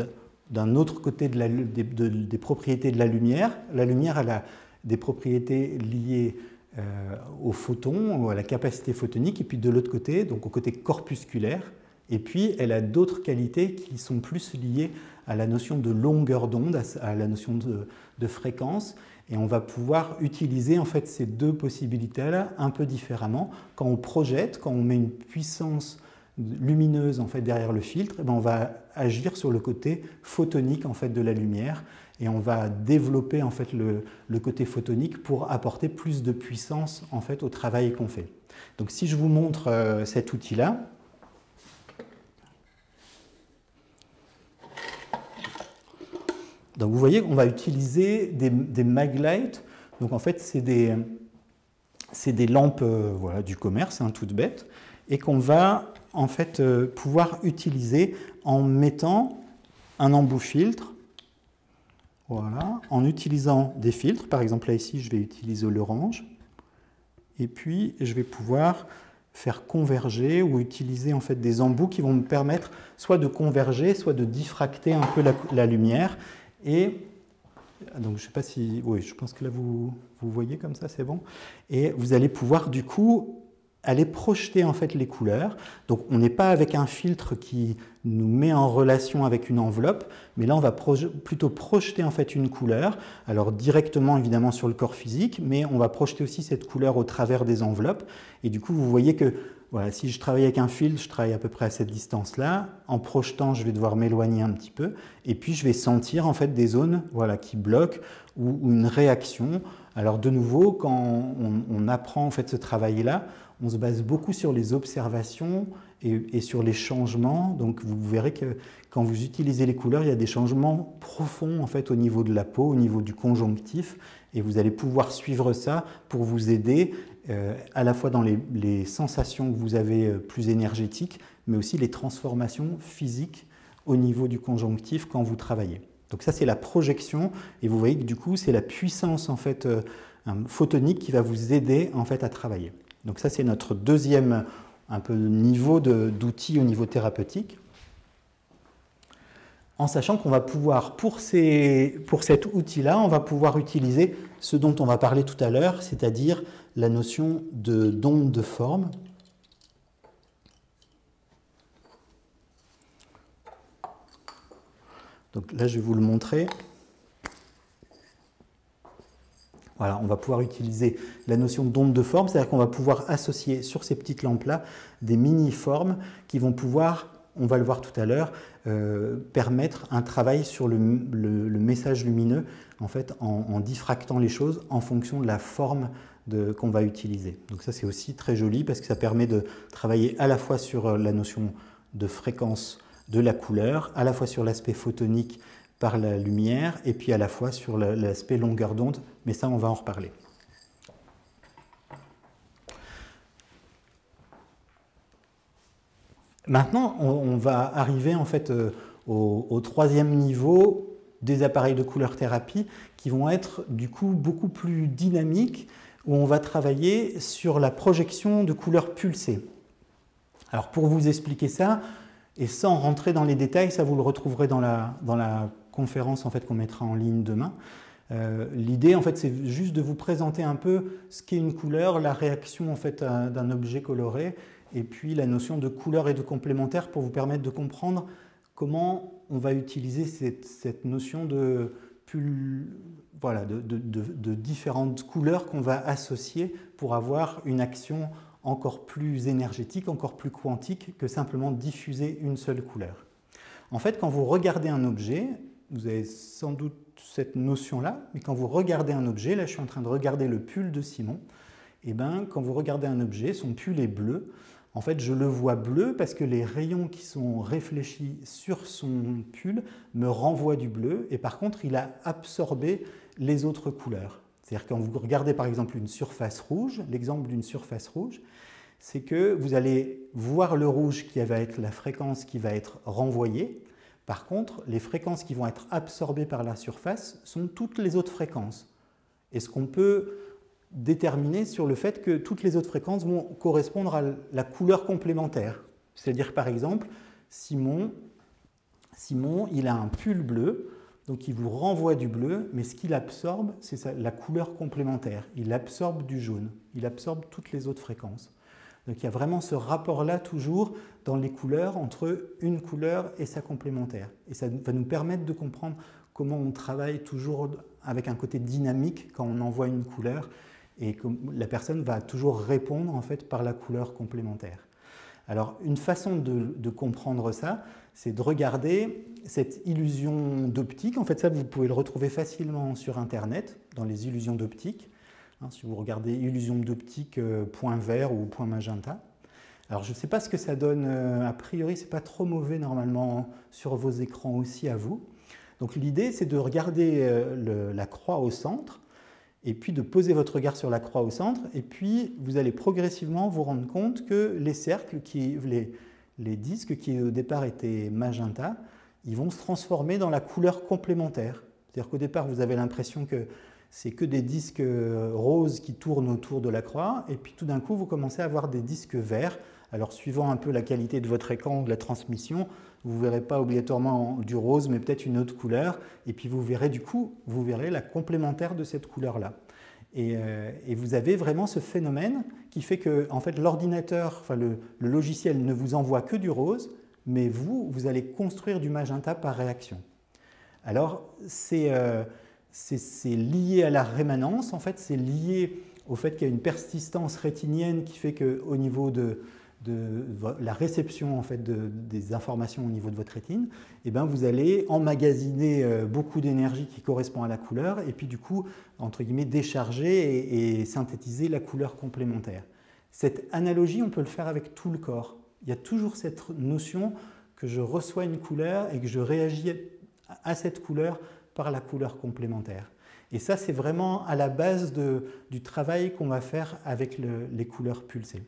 d'un autre côté des propriétés de la lumière. La lumière, elle a des propriétés liées aux photons, ou à la capacité photonique, et puis de l'autre côté, donc au côté corpusculaire. Et puis, elle a d'autres qualités qui sont plus liées à la notion de longueur d'onde, à la notion de fréquence. Et on va pouvoir utiliser en fait ces deux possibilités-là un peu différemment. Quand on projette, quand on met une puissance lumineuse en fait derrière le filtre, on va agir sur le côté photonique en fait de la lumière et on va développer en fait le côté photonique pour apporter plus de puissance en fait au travail qu'on fait. Donc si je vous montre cet outil-là, donc vous voyez qu'on va utiliser des maglights. Donc en fait, c'est des lampes voilà, du commerce, hein, toutes bêtes, et qu'on va en fait pouvoir utiliser en mettant un embout filtre, voilà, en utilisant des filtres. Par exemple, là ici, je vais utiliser l'orange, et puis je vais pouvoir faire converger ou utiliser en fait des embouts qui vont me permettre soit de converger, soit de diffracter un peu la lumière. Et donc, je ne sais pas si... Oui, je pense que là, vous voyez comme ça, c'est bon. Et vous allez pouvoir, du coup, aller projeter, en fait, les couleurs. Donc, on n'est pas avec un filtre qui nous met en relation avec une enveloppe, mais là, on va plutôt projeter, en fait, une couleur. Alors, directement, évidemment, sur le corps physique, mais on va projeter aussi cette couleur au travers des enveloppes. Et du coup, vous voyez que voilà, si je travaille avec un filtre, je travaille à peu près à cette distance-là. En projetant, je vais devoir m'éloigner un petit peu. Et puis, je vais sentir en fait des zones voilà, qui bloquent ou une réaction. Alors, de nouveau, quand on apprend en fait ce travail-là, on se base beaucoup sur les observations et sur les changements. Donc, vous verrez que quand vous utilisez les couleurs, il y a des changements profonds en fait, au niveau de la peau, au niveau du conjonctif. Et vous allez pouvoir suivre ça pour vous aider à la fois dans les sensations que vous avez plus énergétiques, mais aussi les transformations physiques au niveau du conjonctif quand vous travaillez. Donc ça, c'est la projection, et vous voyez que du coup, c'est la puissance en fait, photonique qui va vous aider en fait, à travailler. Donc ça, c'est notre deuxième un peu niveau d'outils au niveau thérapeutique. En sachant qu'on va pouvoir, pour cet outil-là, on va pouvoir utiliser ce dont on va parler tout à l'heure, c'est-à-dire la notion d'onde de forme. Donc là, je vais vous le montrer. Voilà, on va pouvoir utiliser la notion d'onde de forme, c'est-à-dire qu'on va pouvoir associer sur ces petites lampes-là des mini-formes qui vont pouvoir, on va le voir tout à l'heure, permettre un travail sur le message lumineux en fait, en diffractant les choses en fonction de la forme qu'on va utiliser. Donc ça c'est aussi très joli parce que ça permet de travailler à la fois sur la notion de fréquence de la couleur, à la fois sur l'aspect photonique par la lumière et puis à la fois sur l'aspect longueur d'onde, mais ça on va en reparler. Maintenant, on va arriver en fait au troisième niveau des appareils de couleur thérapie qui vont être du coup beaucoup plus dynamiques, où on va travailler sur la projection de couleurs pulsées. Alors pour vous expliquer ça, et sans rentrer dans les détails, ça vous le retrouverez dans la conférence en fait, qu'on mettra en ligne demain. L'idée en fait, c'est juste de vous présenter un peu ce qu'est une couleur, la réaction en fait, d'un objet coloré, et puis la notion de couleur et de complémentaire pour vous permettre de comprendre comment on va utiliser cette notion de différentes couleurs qu'on va associer pour avoir une action encore plus énergétique, encore plus quantique que simplement diffuser une seule couleur. En fait, quand vous regardez un objet, vous avez sans doute cette notion-là, mais quand vous regardez un objet, là je suis en train de regarder le pull de Simon, et bien quand vous regardez un objet, son pull est bleu. En fait, je le vois bleu parce que les rayons qui sont réfléchis sur son pull me renvoient du bleu, et par contre, il a absorbé les autres couleurs. C'est-à-dire quand vous regardez par exemple une surface rouge, l'exemple d'une surface rouge, c'est que vous allez voir le rouge qui va être la fréquence qui va être renvoyée. Par contre, les fréquences qui vont être absorbées par la surface sont toutes les autres fréquences. Est-ce qu'on peut déterminer sur le fait que toutes les autres fréquences vont correspondre à la couleur complémentaire? C'est-à-dire par exemple, Simon, il a un pull bleu, donc il vous renvoie du bleu, mais ce qu'il absorbe, c'est la couleur complémentaire. Il absorbe du jaune, il absorbe toutes les autres fréquences. Donc il y a vraiment ce rapport-là toujours dans les couleurs entre une couleur et sa complémentaire. Et ça va nous permettre de comprendre comment on travaille toujours avec un côté dynamique quand on envoie une couleur et que la personne va toujours répondre en fait par la couleur complémentaire. Alors une façon de comprendre ça, c'est de regarder cette illusion d'optique. En fait ça vous pouvez le retrouver facilement sur internet dans les illusions d'optique. Si vous regardez illusion d'optique point vert ou point magenta. Alors je ne sais pas ce que ça donne, a priori c'est pas trop mauvais normalement sur vos écrans aussi à vous. Donc l'idée c'est de regarder la croix au centre et puis de poser votre regard sur la croix au centre et puis vous allez progressivement vous rendre compte que les cercles, les disques qui au départ étaient magenta, ils vont se transformer dans la couleur complémentaire. C'est-à-dire qu'au départ vous avez l'impression que c'est que des disques roses qui tournent autour de la croix, et puis tout d'un coup, vous commencez à avoir des disques verts. Alors, suivant un peu la qualité de votre écran ou de la transmission, vous ne verrez pas obligatoirement du rose, mais peut-être une autre couleur, et puis vous verrez du coup, la complémentaire de cette couleur-là. Et vous avez vraiment ce phénomène qui fait que en fait, l'ordinateur, enfin le logiciel ne vous envoie que du rose, mais vous allez construire du magenta par réaction. Alors, c'est lié à la rémanence, en fait, c'est lié au fait qu'il y a une persistance rétinienne qui fait qu'au niveau de la réception en fait, des informations au niveau de votre rétine, eh bien, vous allez emmagasiner beaucoup d'énergie qui correspond à la couleur et puis du coup, entre guillemets, décharger et synthétiser la couleur complémentaire. Cette analogie, on peut le faire avec tout le corps. Il y a toujours cette notion que je reçois une couleur et que je réagis à cette couleur par la couleur complémentaire. Et ça, c'est vraiment à la base du travail qu'on va faire avec les couleurs pulsées.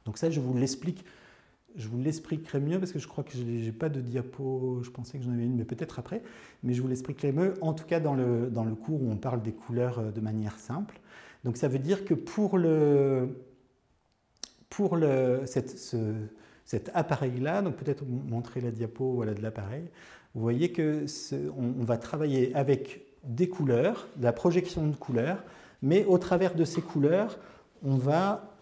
Donc ça, je vous l'expliquerai mieux parce que je crois que je n'ai pas de diapo, je pensais que j'en avais une, mais peut-être après. Mais je vous l'expliquerai mieux, en tout cas dans le cours où on parle des couleurs de manière simple. Donc ça veut dire que pour cet appareil-là, donc peut-être montrer la diapo voilà, de l'appareil, vous voyez qu'on va travailler avec des couleurs, de la projection de couleurs, mais au travers de ces couleurs, on va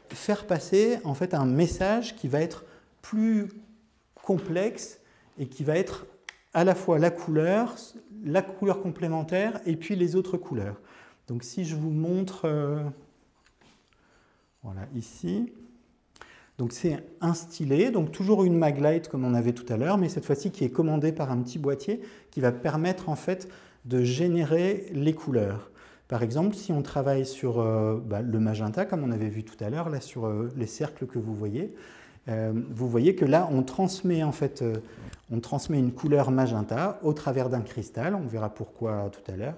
faire passer en fait un message qui va être plus complexe et qui va être à la fois la couleur complémentaire et puis les autres couleurs. Donc si je vous montre, voilà, ici, donc c'est un stylet, donc toujours une Maglite comme on avait tout à l'heure, mais cette fois-ci qui est commandé par un petit boîtier qui va permettre en fait de générer les couleurs. Par exemple, si on travaille sur le magenta, comme on avait vu tout à l'heure, là sur les cercles que vous voyez que là, on transmet en fait, une couleur magenta au travers d'un cristal. On verra pourquoi tout à l'heure.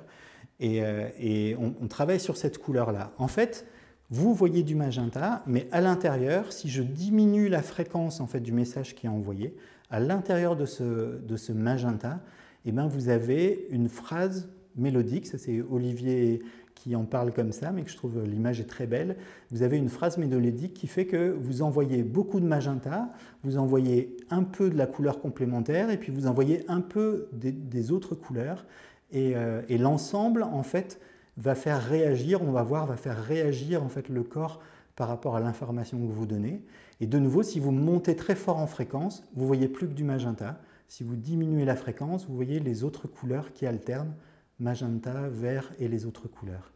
Et on travaille sur cette couleur-là. En fait, vous voyez du magenta, mais à l'intérieur, si je diminue la fréquence en fait, du message qui est envoyé, à l'intérieur de ce magenta, eh bien, vous avez une phrase mélodique. Ça, c'est Olivier qui en parle comme ça, mais que je trouve l'image est très belle. Vous avez une phrase mélodique qui fait que vous envoyez beaucoup de magenta, vous envoyez un peu de la couleur complémentaire, et puis vous envoyez un peu des autres couleurs. Et l'ensemble, en fait, va faire réagir, on va voir, va faire réagir en fait, le corps par rapport à l'information que vous donnez. Et de nouveau, si vous montez très fort en fréquence, vous ne voyez plus que du magenta. Si vous diminuez la fréquence, vous voyez les autres couleurs qui alternent, magenta, vert et les autres couleurs.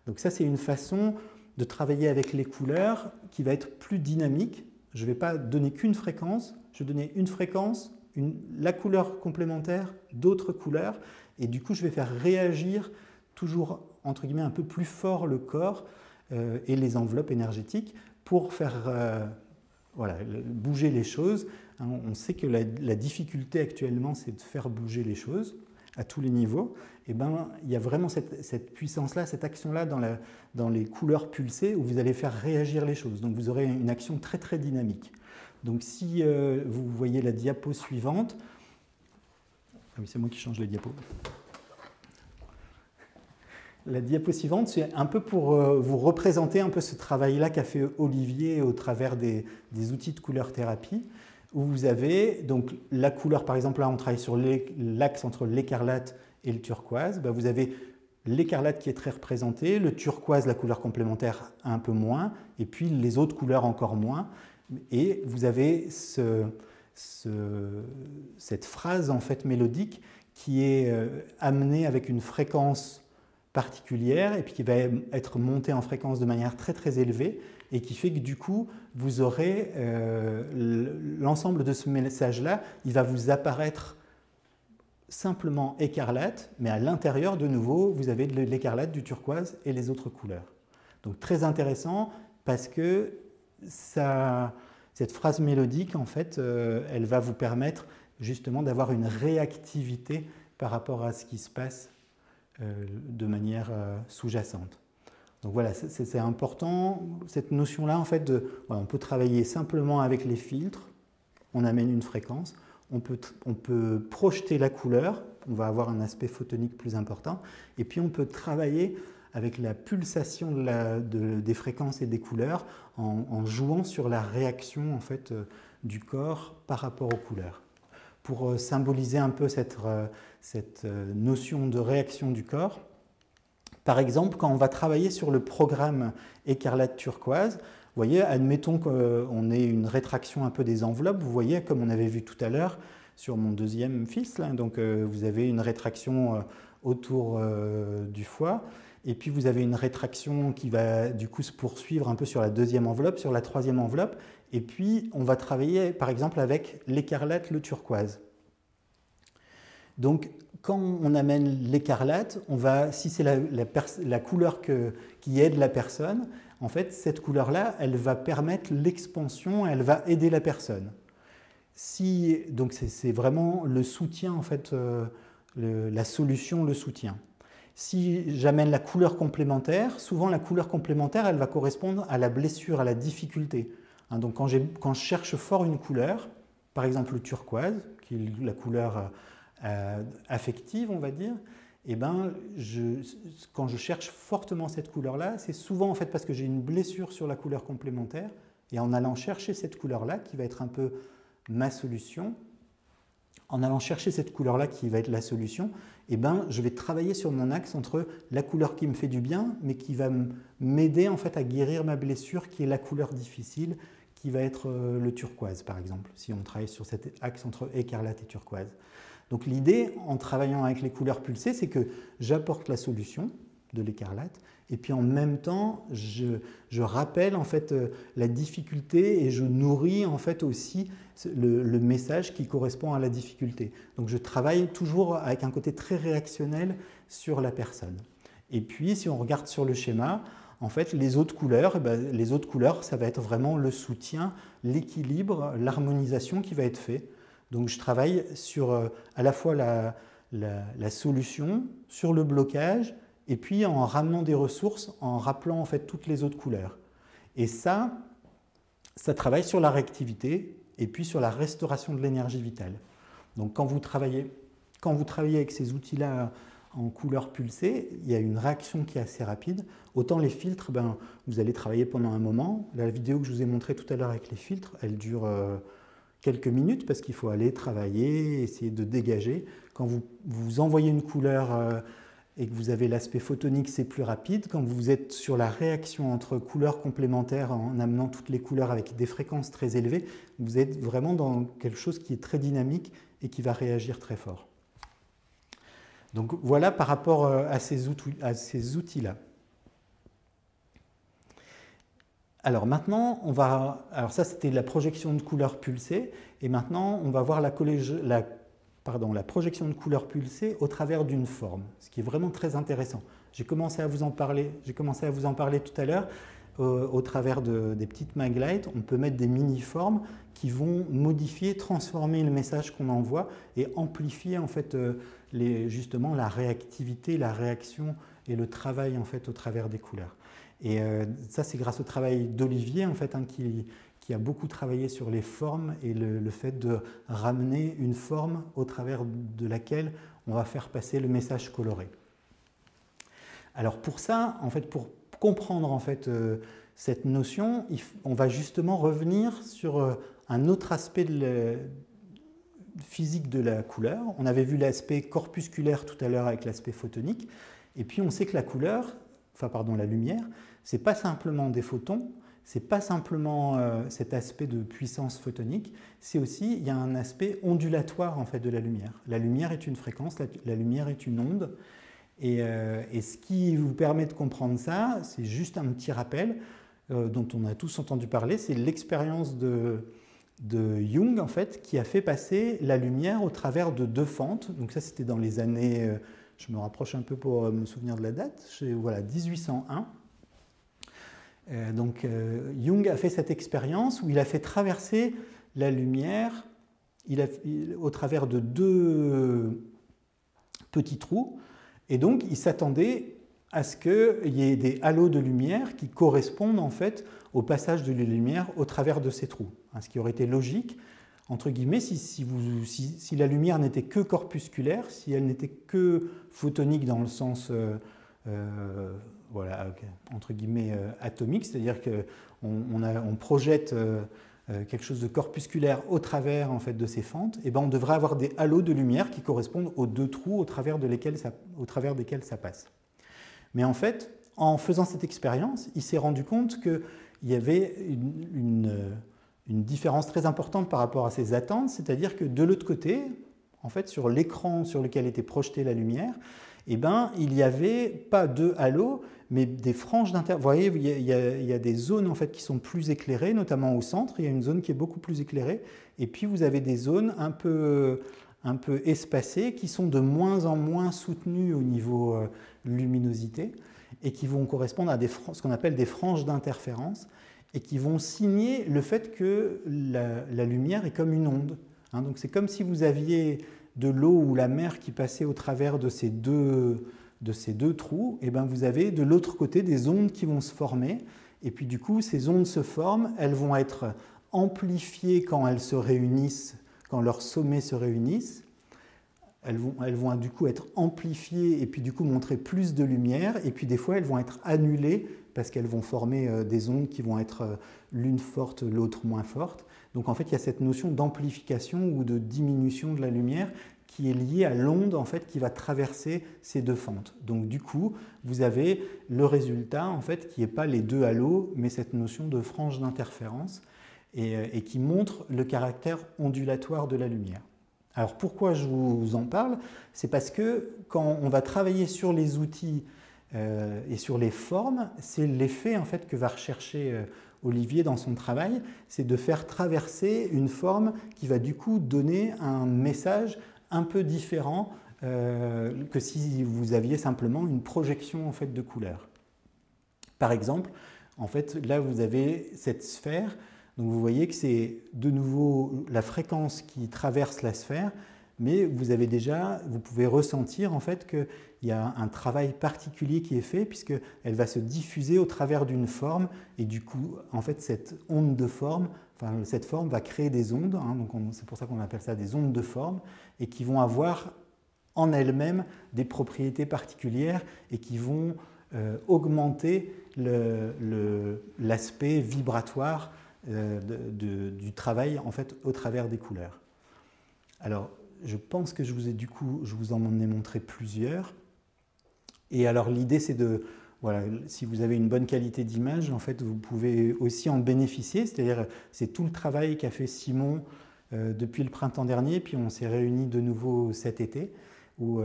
Donc ça, c'est une façon de travailler avec les couleurs qui va être plus dynamique. Je ne vais pas donner qu'une fréquence, je vais donner une fréquence, la couleur complémentaire, d'autres couleurs, et du coup, je vais faire réagir toujours, entre guillemets, un peu plus fort le corps et les enveloppes énergétiques pour faire bouger les choses. On sait que la difficulté actuellement, c'est de faire bouger les choses à tous les niveaux. Et ben, il y a vraiment cette puissance-là, cette action-là dans les couleurs pulsées où vous allez faire réagir les choses. Donc vous aurez une action très très dynamique. Donc si vous voyez la diapo suivante, ah oui, c'est moi qui change les diapos. La diapo suivante, c'est un peu pour vous représenter un peu ce travail-là qu'a fait Olivier au travers des outils de couleur thérapie, où vous avez donc la couleur, par exemple là on travaille sur l'axe entre l'écarlate et le turquoise, vous avez l'écarlate qui est très représenté, le turquoise, la couleur complémentaire un peu moins, et puis les autres couleurs encore moins, et vous avez cette phrase en fait mélodique qui est amenée avec une fréquence particulière et puis qui va être montée en fréquence de manière très très élevée et qui fait que du coup vous aurez l'ensemble de ce message-là, il va vous apparaître simplement écarlate, mais à l'intérieur de nouveau vous avez de l'écarlate, du turquoise et les autres couleurs. Donc très intéressant parce que cette phrase mélodique en fait elle va vous permettre justement d'avoir une réactivité par rapport à ce qui se passe de manière sous-jacente. Donc voilà, c'est important, cette notion-là, en fait, on peut travailler simplement avec les filtres, on amène une fréquence, on peut projeter la couleur, on va avoir un aspect photonique plus important, et puis on peut travailler avec la pulsation des fréquences et des couleurs en jouant sur la réaction en fait, du corps par rapport aux couleurs. Pour symboliser un peu cette notion de réaction du corps. Par exemple, quand on va travailler sur le programme écarlate turquoise, vous voyez, admettons qu'on ait une rétraction un peu des enveloppes, vous voyez, comme on avait vu tout à l'heure sur mon deuxième fils, là, donc vous avez une rétraction autour du foie, et puis vous avez une rétraction qui va du coup se poursuivre un peu sur la deuxième enveloppe, sur la troisième enveloppe, et puis on va travailler par exemple avec l'écarlate, le turquoise. Donc quand on amène l'écarlate, si c'est la couleur qui aide la personne, en fait cette couleur-là, elle va permettre l'expansion, elle va aider la personne. Donc c'est vraiment le soutien, en fait, la solution, le soutien. Si j'amène la couleur complémentaire, souvent la couleur complémentaire, elle va correspondre à la blessure, à la difficulté. Donc quand je cherche fort une couleur, par exemple le turquoise, qui est la couleur affective, on va dire, et ben, quand je cherche fortement cette couleur-là, c'est souvent en fait parce que j'ai une blessure sur la couleur complémentaire, et en allant chercher cette couleur-là, qui va être un peu ma solution, en allant chercher cette couleur-là qui va être la solution, eh ben, je vais travailler sur mon axe entre la couleur qui me fait du bien, mais qui va m'aider en fait à guérir ma blessure, qui est la couleur difficile, qui va être le turquoise, par exemple, si on travaille sur cet axe entre écarlate et turquoise. Donc l'idée, en travaillant avec les couleurs pulsées, c'est que j'apporte la solution de l'écarlate, et puis en même temps, je rappelle en fait la difficulté et je nourris en fait aussi le message qui correspond à la difficulté. Donc je travaille toujours avec un côté très réactionnel sur la personne. Et puis si on regarde sur le schéma, en fait les autres couleurs, ça va être vraiment le soutien, l'équilibre, l'harmonisation qui va être fait. Donc je travaille sur à la fois la solution, sur le blocage, et puis en ramenant des ressources, en rappelant en fait toutes les autres couleurs. Et ça travaille sur la réactivité et puis sur la restauration de l'énergie vitale. Donc quand vous travaillez avec ces outils-là en couleur pulsée, il y a une réaction qui est assez rapide. Autant les filtres, vous allez travailler pendant un moment. La vidéo que je vous ai montrée tout à l'heure avec les filtres, elle dure quelques minutes parce qu'il faut aller travailler, essayer de dégager. Quand vous envoyez une couleur et que vous avez l'aspect photonique, c'est plus rapide. Quand vous êtes sur la réaction entre couleurs complémentaires en amenant toutes les couleurs avec des fréquences très élevées, vous êtes vraiment dans quelque chose qui est très dynamique et qui va réagir très fort. Donc voilà par rapport à ces outils-là. Alors maintenant, alors ça c'était la projection de couleurs pulsées, et maintenant on va voir la projection de couleurs pulsées au travers d'une forme, ce qui est vraiment très intéressant. J'ai commencé à vous en parler tout à l'heure au travers des petites maglights. On peut mettre des mini-formes qui vont modifier, transformer le message qu'on envoie et amplifier en fait justement la réactivité, la réaction et le travail en fait au travers des couleurs. Et ça c'est grâce au travail d'Olivier en fait qui a beaucoup travaillé sur les formes et le fait de ramener une forme au travers de laquelle on va faire passer le message coloré. Alors pour ça, en fait, pour comprendre en fait, cette notion, on va justement revenir sur un autre aspect physique de la couleur. On avait vu l'aspect corpusculaire tout à l'heure avec l'aspect photonique, et puis on sait que la lumière, c'est pas simplement des photons, c'est pas simplement cet aspect de puissance photonique, c'est aussi, il y a un aspect ondulatoire en fait de la lumière. La lumière est une fréquence, la lumière est une onde, et ce qui vous permet de comprendre ça, c'est juste un petit rappel dont on a tous entendu parler, c'est l'expérience de Jung en fait, qui a fait passer la lumière au travers de deux fentes. Donc ça c'était dans les années, je me rapproche un peu pour me souvenir de la date, voilà, 1801. Donc Jung a fait cette expérience où il a fait traverser la lumière au travers de deux petits trous, et donc il s'attendait à ce qu'il y ait des halos de lumière qui correspondent en fait au passage de la lumière au travers de ces trous, ce qui aurait été logique entre guillemets si la lumière n'était que corpusculaire, si elle n'était que photonique dans le sens voilà, entre guillemets atomique, c'est-à-dire qu'on projette quelque chose de corpusculaire au travers en fait, de ces fentes, et on devrait avoir des halos de lumière qui correspondent aux deux trous au travers desquels ça passe. Mais en fait, en faisant cette expérience, il s'est rendu compte qu'il y avait une différence très importante par rapport à ses attentes, c'est-à-dire que de l'autre côté, en fait, sur l'écran sur lequel était projetée la lumière, il n'y avait pas de halos, mais des franges d'interférence. Vous voyez, il y a des zones en fait, qui sont plus éclairées, notamment au centre, il y a une zone qui est beaucoup plus éclairée, et puis vous avez des zones un peu espacées qui sont de moins en moins soutenues au niveau luminosité, et qui vont correspondre à ce qu'on appelle des franges d'interférence, et qui vont signer le fait que la lumière est comme une onde. Donc c'est comme si vous aviez de l'eau ou la mer qui passait au travers de ces deux trous, et vous avez de l'autre côté des ondes qui vont se former, et puis du coup ces ondes se forment, elles vont être amplifiées quand elles se réunissent, quand leurs sommets se réunissent, elles vont du coup être amplifiées et puis du coup montrer plus de lumière, et puis des fois elles vont être annulées parce qu'elles vont former des ondes qui vont être l'une forte, l'autre moins forte. Donc en fait il y a cette notion d'amplification ou de diminution de la lumière qui est liée à l'onde en fait, qui va traverser ces deux fentes. Donc du coup vous avez le résultat en fait, qui n'est pas les deux halos, mais cette notion de frange d'interférence et qui montre le caractère ondulatoire de la lumière. Alors pourquoi je vous en parle? C'est parce que quand on va travailler sur les outils et sur les formes, c'est l'effet en fait que va rechercher Olivier dans son travail, c'est de faire traverser une forme qui va du coup donner un message un peu différent que si vous aviez simplement une projection en fait de couleurs. Par exemple, en fait, là vous avez cette sphère, donc vous voyez que c'est de nouveau la fréquence qui traverse la sphère, mais vous pouvez ressentir en fait qu'il y a un travail particulier qui est fait puisqu'elle va se diffuser au travers d'une forme et du coup, en fait, cette onde de forme, enfin, cette forme va créer des ondes, hein, donc c'est pour ça qu'on appelle ça des ondes de forme et qui vont avoir en elles-mêmes des propriétés particulières et qui vont augmenter l'aspect vibratoire du travail en fait au travers des couleurs. Alors, je pense que je vous en ai montré plusieurs. Et alors l'idée c'est voilà, si vous avez une bonne qualité d'image, en fait vous pouvez aussi en bénéficier, c'est-à-dire c'est tout le travail qu'a fait Simon depuis le printemps dernier, puis on s'est réunis de nouveau cet été, où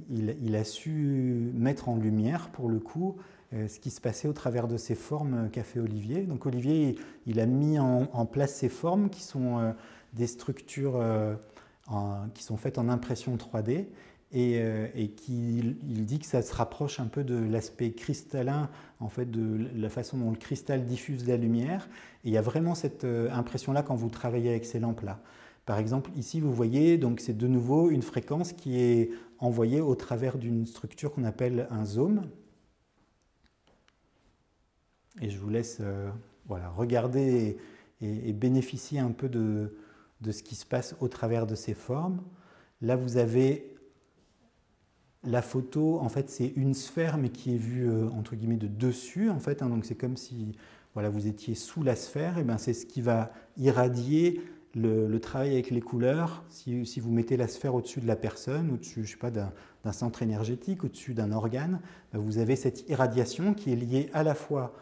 il a su mettre en lumière pour le coup ce qui se passait au travers de ces formes qu'a fait Olivier. Donc Olivier, il a mis en place ces formes qui sont des structures qui sont faites en impression 3D et il dit que ça se rapproche un peu de l'aspect cristallin, en fait, de la façon dont le cristal diffuse la lumière. Et il y a vraiment cette impression-là quand vous travaillez avec ces lampes-là. Par exemple, ici, vous voyez, donc c'est de nouveau une fréquence qui est envoyée au travers d'une structure qu'on appelle un zoom. Et je vous laisse voilà, regarder et bénéficier un peu de ce qui se passe au travers de ces formes. Là, vous avez la photo, en fait, c'est une sphère, mais qui est vue, entre guillemets, de dessus, en fait, hein, donc c'est comme si voilà, vous étiez sous la sphère, et ben c'est ce qui va irradier le travail avec les couleurs. Si vous mettez la sphère au-dessus de la personne, au-dessus, je sais pas, d'un centre énergétique, au-dessus d'un organe, ben vous avez cette irradiation qui est liée à la fois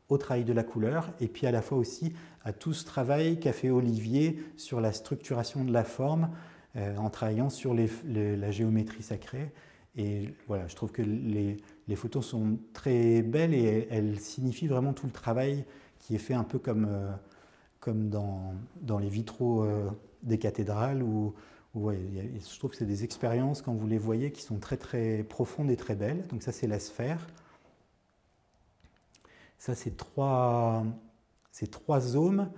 au travail de la couleur et puis à la fois aussi à tout ce travail qu'a fait Olivier sur la structuration de la forme en travaillant sur la géométrie sacrée. Et voilà, je trouve que les photos sont très belles et elles signifient vraiment tout le travail qui est fait un peu comme dans les vitraux des cathédrales où ouais, je trouve que c'est des expériences quand vous les voyez qui sont très très profondes et très belles. Donc ça c'est la sphère. Ça, c'est trois zones.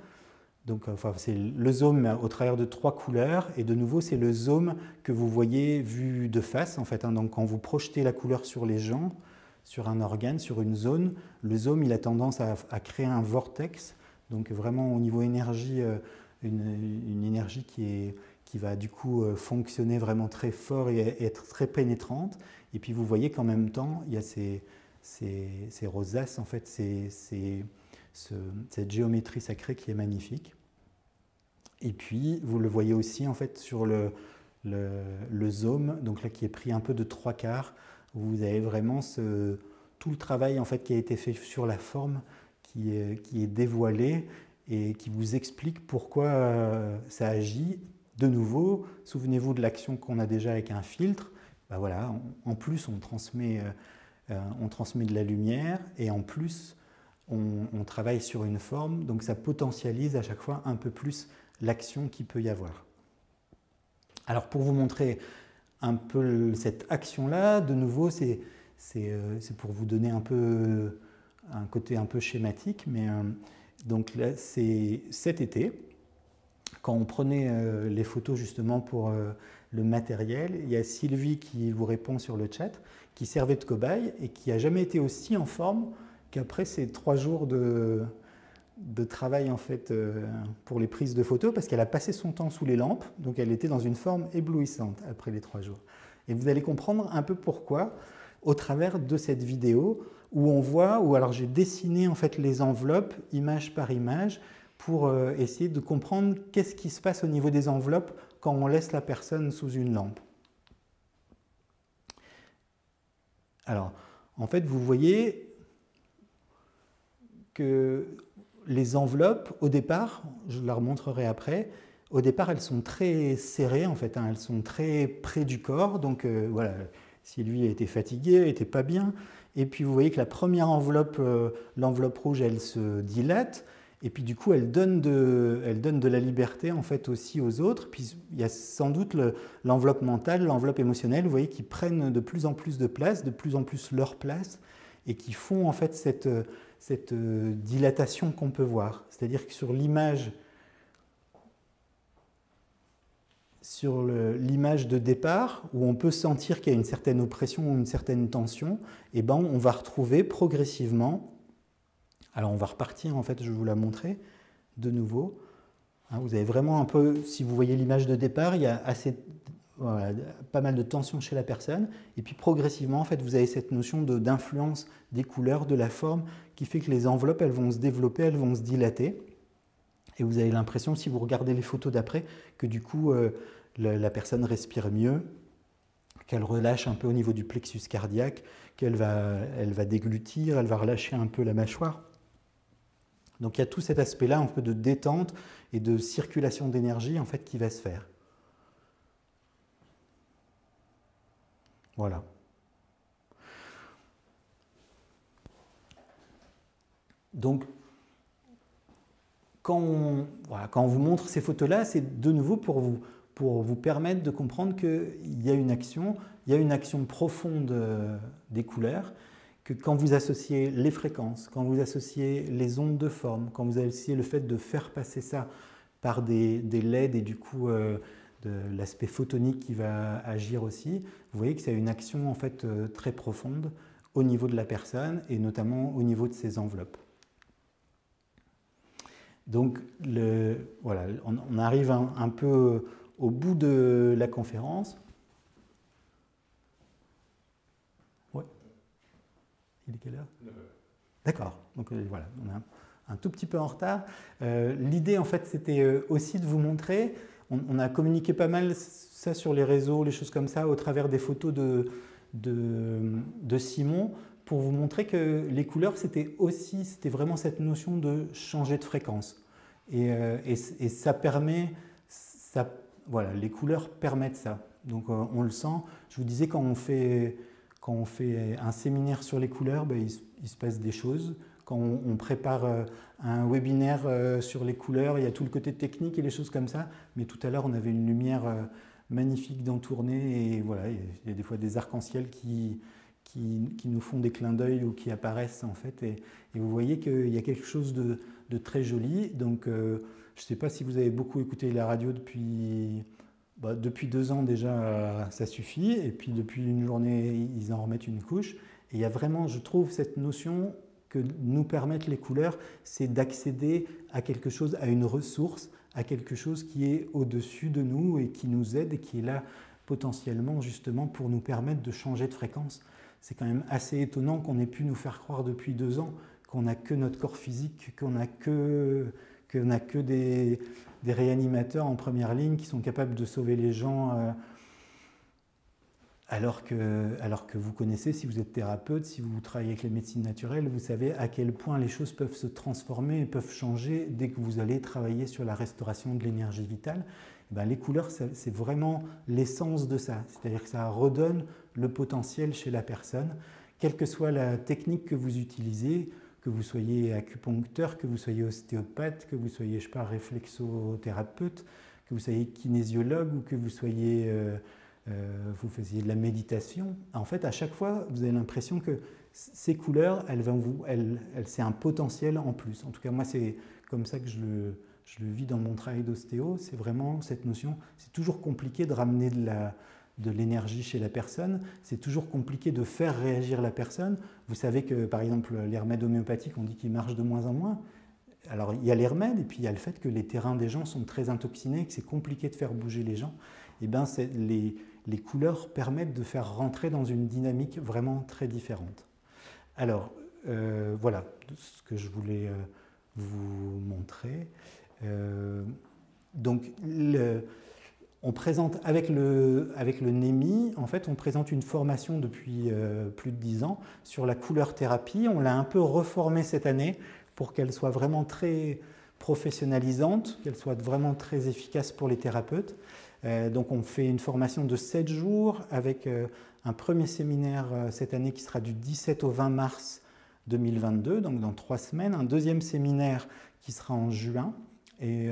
Donc, enfin, c'est le zoom au travers de 3 couleurs. Et de nouveau, c'est le zoom que vous voyez vu de face. En fait, hein. Donc, quand vous projetez la couleur sur les gens, sur un organe, sur une zone, le zoom, il a tendance à créer un vortex. Donc, vraiment, au niveau énergie, une énergie qui va du coup fonctionner vraiment très fort et être très pénétrante. Et puis, vous voyez qu'en même temps, il y a ces rosaces, en fait, cette géométrie sacrée qui est magnifique. Et puis, vous le voyez aussi, en fait, sur le zoom, donc là, qui est pris un peu de 3/4, où vous avez vraiment tout le travail, en fait, qui a été fait sur la forme, qui est dévoilé et qui vous explique pourquoi ça agit. De nouveau, souvenez-vous de l'action qu'on a déjà avec un filtre. Ben voilà, en plus, on transmet de la lumière et en plus on travaille sur une forme, donc ça potentialise à chaque fois un peu plus l'action qu'il peut y avoir. Alors pour vous montrer un peu cette action-là, de nouveau c'est pour vous donner un peu un côté un peu schématique, mais donc là c'est cet été, quand on prenait les photos justement pour le matériel, il y a Sylvie qui vous répond sur le chat, qui servait de cobaye et qui n'a jamais été aussi en forme qu'après ces 3 jours de travail en fait, pour les prises de photos, parce qu'elle a passé son temps sous les lampes, donc elle était dans une forme éblouissante après les 3 jours. Et vous allez comprendre un peu pourquoi au travers de cette vidéo où on voit, où alors j'ai dessiné en fait les enveloppes image par image pour essayer de comprendre qu'est-ce qui se passe au niveau des enveloppes quand on laisse la personne sous une lampe. Alors, en fait, vous voyez que les enveloppes, au départ, je la remontrerai après, au départ, elles sont très serrées, en fait, hein, elles sont très près du corps. Donc voilà, si lui était fatigué, n'était pas bien. Et puis vous voyez que la première enveloppe, l'enveloppe rouge, elle se dilate. Et puis du coup, elle donne de la liberté en fait aussi aux autres. Puis il y a sans doute l'enveloppe mentale, l'enveloppe émotionnelle, vous voyez, qui prennent de plus en plus de place, de plus en plus leur place, et qui font en fait cette dilatation qu'on peut voir. C'est-à-dire que sur l'image de départ, où on peut sentir qu'il y a une certaine oppression ou une certaine tension, eh ben, on va retrouver progressivement. Alors on va repartir, en fait, je vais vous la montrer de nouveau. Hein, vous avez vraiment un peu, si vous voyez l'image de départ, il y a voilà, pas mal de tension chez la personne. Et puis progressivement, en fait, vous avez cette notion d'influence des couleurs, de la forme, qui fait que les enveloppes, elles vont se développer, elles vont se dilater. Et vous avez l'impression, si vous regardez les photos d'après, que du coup, la personne respire mieux, qu'elle relâche un peu au niveau du plexus cardiaque, elle va déglutir, elle va relâcher un peu la mâchoire. Donc il y a tout cet aspect-là, un peu de détente et de circulation d'énergie en fait qui va se faire. Voilà. Donc quand on vous montre ces photos-là, c'est de nouveau pour vous permettre de comprendre qu'il y a une action, profonde des couleurs, que quand vous associez les fréquences, quand vous associez les ondes de forme, quand vous associez le fait de faire passer ça par des LED et du coup de l'aspect photonique qui va agir aussi, vous voyez que c'est une action en fait très profonde au niveau de la personne et notamment au niveau de ses enveloppes. Donc voilà, on arrive un peu au bout de la conférence. Ouais. Il est quelle heure? D'accord. Donc voilà, on est un tout petit peu en retard. L'idée, en fait, c'était aussi de vous montrer. On a communiqué pas mal ça sur les réseaux, les choses comme ça, au travers des photos de Simon, pour vous montrer que les couleurs, c'était vraiment cette notion de changer de fréquence. Et ça permet, voilà, les couleurs permettent ça. Donc on le sent. Je vous disais, quand on fait un séminaire sur les couleurs, ben, il se passe des choses. Quand on prépare un webinaire sur les couleurs, il y a tout le côté technique et les choses comme ça. Mais tout à l'heure, on avait une lumière magnifique d'entourner. Et voilà, il y a des fois des arcs-en-ciel qui nous font des clins d'œil ou qui apparaissent en fait. Et vous voyez qu'il y a quelque chose de très joli. Donc, je ne sais pas si vous avez beaucoup écouté la radio depuis 2 ans déjà, ça suffit. Et puis depuis une journée, ils en remettent une couche. Et il y a vraiment, je trouve, cette notion que nous permettent les couleurs, c'est d'accéder à quelque chose, à une ressource, à quelque chose qui est au-dessus de nous et qui nous aide et qui est là potentiellement justement pour nous permettre de changer de fréquence. C'est quand même assez étonnant qu'on ait pu nous faire croire depuis 2 ans qu'on n'a que notre corps physique, qu'on n'a que des réanimateurs en première ligne qui sont capables de sauver les gens, alors que vous connaissez, si vous êtes thérapeute, si vous travaillez avec les médecines naturelles, vous savez à quel point les choses peuvent se transformer et peuvent changer dès que vous allez travailler sur la restauration de l'énergie vitale. Ben, les couleurs, c'est vraiment l'essence de ça. C'est-à-dire que ça redonne le potentiel chez la personne, quelle que soit la technique que vous utilisez, que vous soyez acupuncteur, que vous soyez ostéopathe, que vous soyez, je sais pas, réflexothérapeute, que vous soyez kinésiologue ou que vous soyez, vous faisiez de la méditation. En fait, à chaque fois, vous avez l'impression que ces couleurs, c'est un potentiel en plus. En tout cas, moi, c'est comme ça que je le vis dans mon travail d'ostéo. C'est vraiment cette notion. C'est toujours compliqué de ramener de l'énergie chez la personne. C'est toujours compliqué de faire réagir la personne. Vous savez que, par exemple, les remèdes homéopathiques, on dit qu'ils marchent de moins en moins. Alors, il y a les remèdes et puis il y a le fait que les terrains des gens sont très intoxinés, que c'est compliqué de faire bouger les gens. Et bien, les couleurs permettent de faire rentrer dans une dynamique vraiment très différente. Alors, voilà ce que je voulais vous montrer. Donc, on présente avec le NEMI, en fait, on présente une formation depuis plus de 10 ans sur la couleur thérapie. On l'a un peu reformée cette année pour qu'elle soit vraiment très professionnalisante, qu'elle soit vraiment très efficace pour les thérapeutes. Donc on fait une formation de 7 jours avec un premier séminaire cette année qui sera du 17 au 20 mars 2022, donc dans 3 semaines, un deuxième séminaire qui sera en juin. Et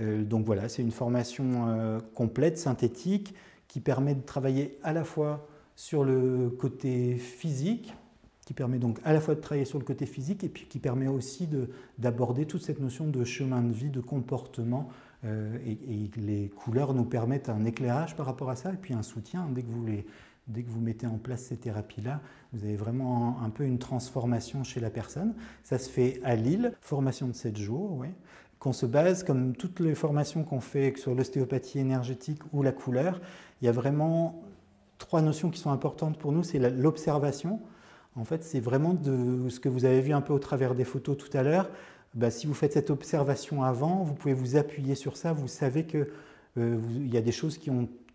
donc voilà, c'est une formation complète, synthétique, qui permet de travailler à la fois sur le côté physique, qui permet donc à la fois de travailler sur le côté physique et puis qui permet aussi d'aborder toute cette notion de chemin de vie, de comportement, et les couleurs nous permettent un éclairage par rapport à ça et puis un soutien. Dès que vous mettez en place ces thérapies-là, vous avez vraiment un peu une transformation chez la personne. Ça se fait à Lille, formation de 7 jours, ouais, qu'on se base, comme toutes les formations qu'on fait sur l'ostéopathie énergétique ou la couleur, il y a vraiment 3 notions qui sont importantes pour nous, c'est l'observation. En fait, c'est vraiment de ce que vous avez vu un peu au travers des photos tout à l'heure. Si vous faites cette observation avant, vous pouvez vous appuyer sur ça. Vous savez qu'il y a des choses qui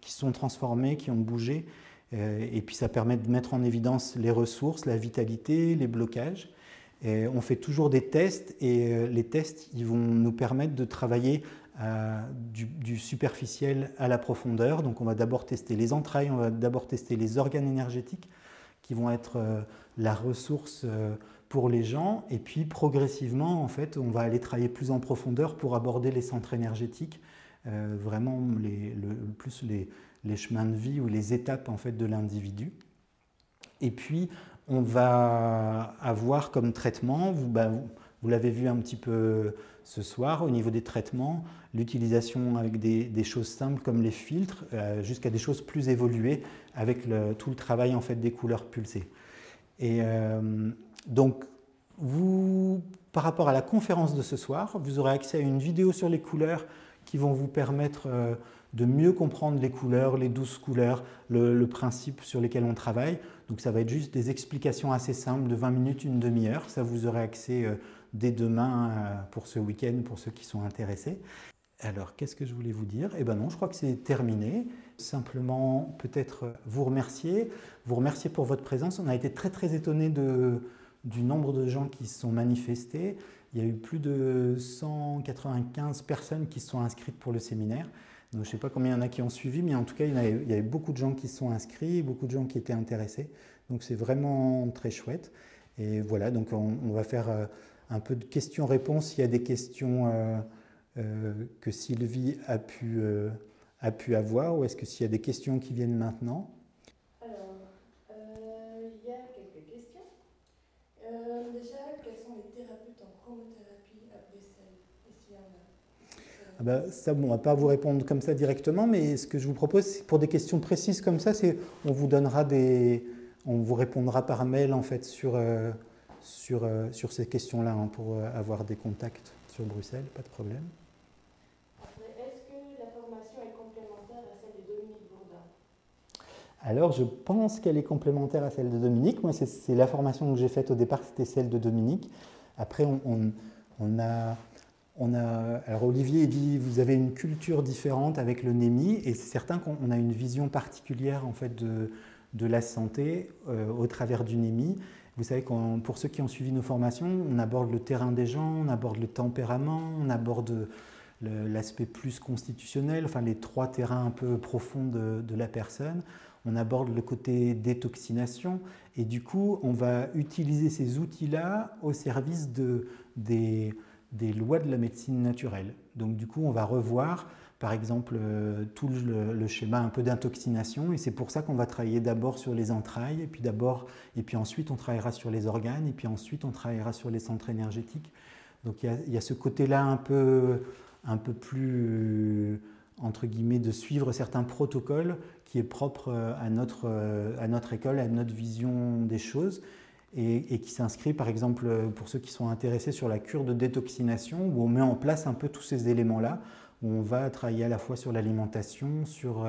se sont transformées, qui ont bougé. Et puis ça permet de mettre en évidence les ressources, la vitalité, les blocages. Et on fait toujours des tests et les tests ils vont nous permettre de travailler du superficiel à la profondeur. Donc on va d'abord tester les entrailles, on va d'abord tester les organes énergétiques qui vont être la ressource pour les gens. Et puis progressivement, en fait, on va aller travailler plus en profondeur pour aborder les centres énergétiques, vraiment plus les chemins de vie ou les étapes en fait, de l'individu. Et puis, on va avoir comme traitement, vous l'avez vu un petit peu ce soir, au niveau des traitements, l'utilisation avec des choses simples comme les filtres, jusqu'à des choses plus évoluées avec tout le travail en fait, des couleurs pulsées. Et donc, par rapport à la conférence de ce soir, vous aurez accès à une vidéo sur les couleurs qui vont vous permettre de mieux comprendre les couleurs, les 12 couleurs, le principe sur lesquels on travaille. Donc ça va être juste des explications assez simples de 20 minutes, une demi-heure. Ça, vous aurez accès dès demain pour ce week-end, pour ceux qui sont intéressés. Alors, qu'est-ce que je voulais vous dire? Eh bien non, je crois que c'est terminé. Simplement, peut-être vous remercier pour votre présence. On a été très très étonnés du nombre de gens qui se sont manifestés. Il y a eu plus de 195 personnes qui se sont inscrites pour le séminaire. Donc, je ne sais pas combien il y en a qui ont suivi, mais en tout cas, il y avait beaucoup de gens qui se sont inscrits, beaucoup de gens qui étaient intéressés. Donc, c'est vraiment très chouette. Et voilà, donc on va faire un peu de questions-réponses. Il y a des questions que Sylvie a pu avoir, ou est-ce que s'il y a des questions qui viennent maintenant? Alors, il y a quelques questions. Déjà, quels sont les thérapeutes en chromothérapie à Bruxelles? Et s'il y en a? Ça, bon, on ne va pas vous répondre comme ça directement, mais ce que je vous propose, pour des questions précises comme ça, c'est on vous répondra par mail en fait sur ces questions-là, hein, pour avoir des contacts sur Bruxelles, pas de problème. Est-ce que la formation est complémentaire à celle de Dominique Bourdin? Alors, je pense qu'elle est complémentaire à celle de Dominique. Moi, c'est la formation que j'ai faite au départ, c'était celle de Dominique. Après, alors Olivier dit, vous avez une culture différente avec le NEMI, et c'est certain qu'on a une vision particulière en fait de la santé au travers du NEMI. Vous savez, pour ceux qui ont suivi nos formations, on aborde le terrain des gens, on aborde le tempérament, on aborde l'aspect plus constitutionnel, enfin les 3 terrains un peu profonds de la personne. On aborde le côté détoxination, et du coup, on va utiliser ces outils-là au service des lois de la médecine naturelle. Donc du coup, on va revoir, par exemple, tout le schéma un peu d'intoxination, et c'est pour ça qu'on va travailler d'abord sur les entrailles, et puis ensuite on travaillera sur les organes, et puis ensuite on travaillera sur les centres énergétiques. Donc il y a ce côté-là un peu plus, entre guillemets, de suivre certains protocoles qui est propre à notre école, à notre vision des choses, et qui s'inscrit par exemple pour ceux qui sont intéressés sur la cure de détoxination, où on met en place un peu tous ces éléments-là, où on va travailler à la fois sur l'alimentation, sur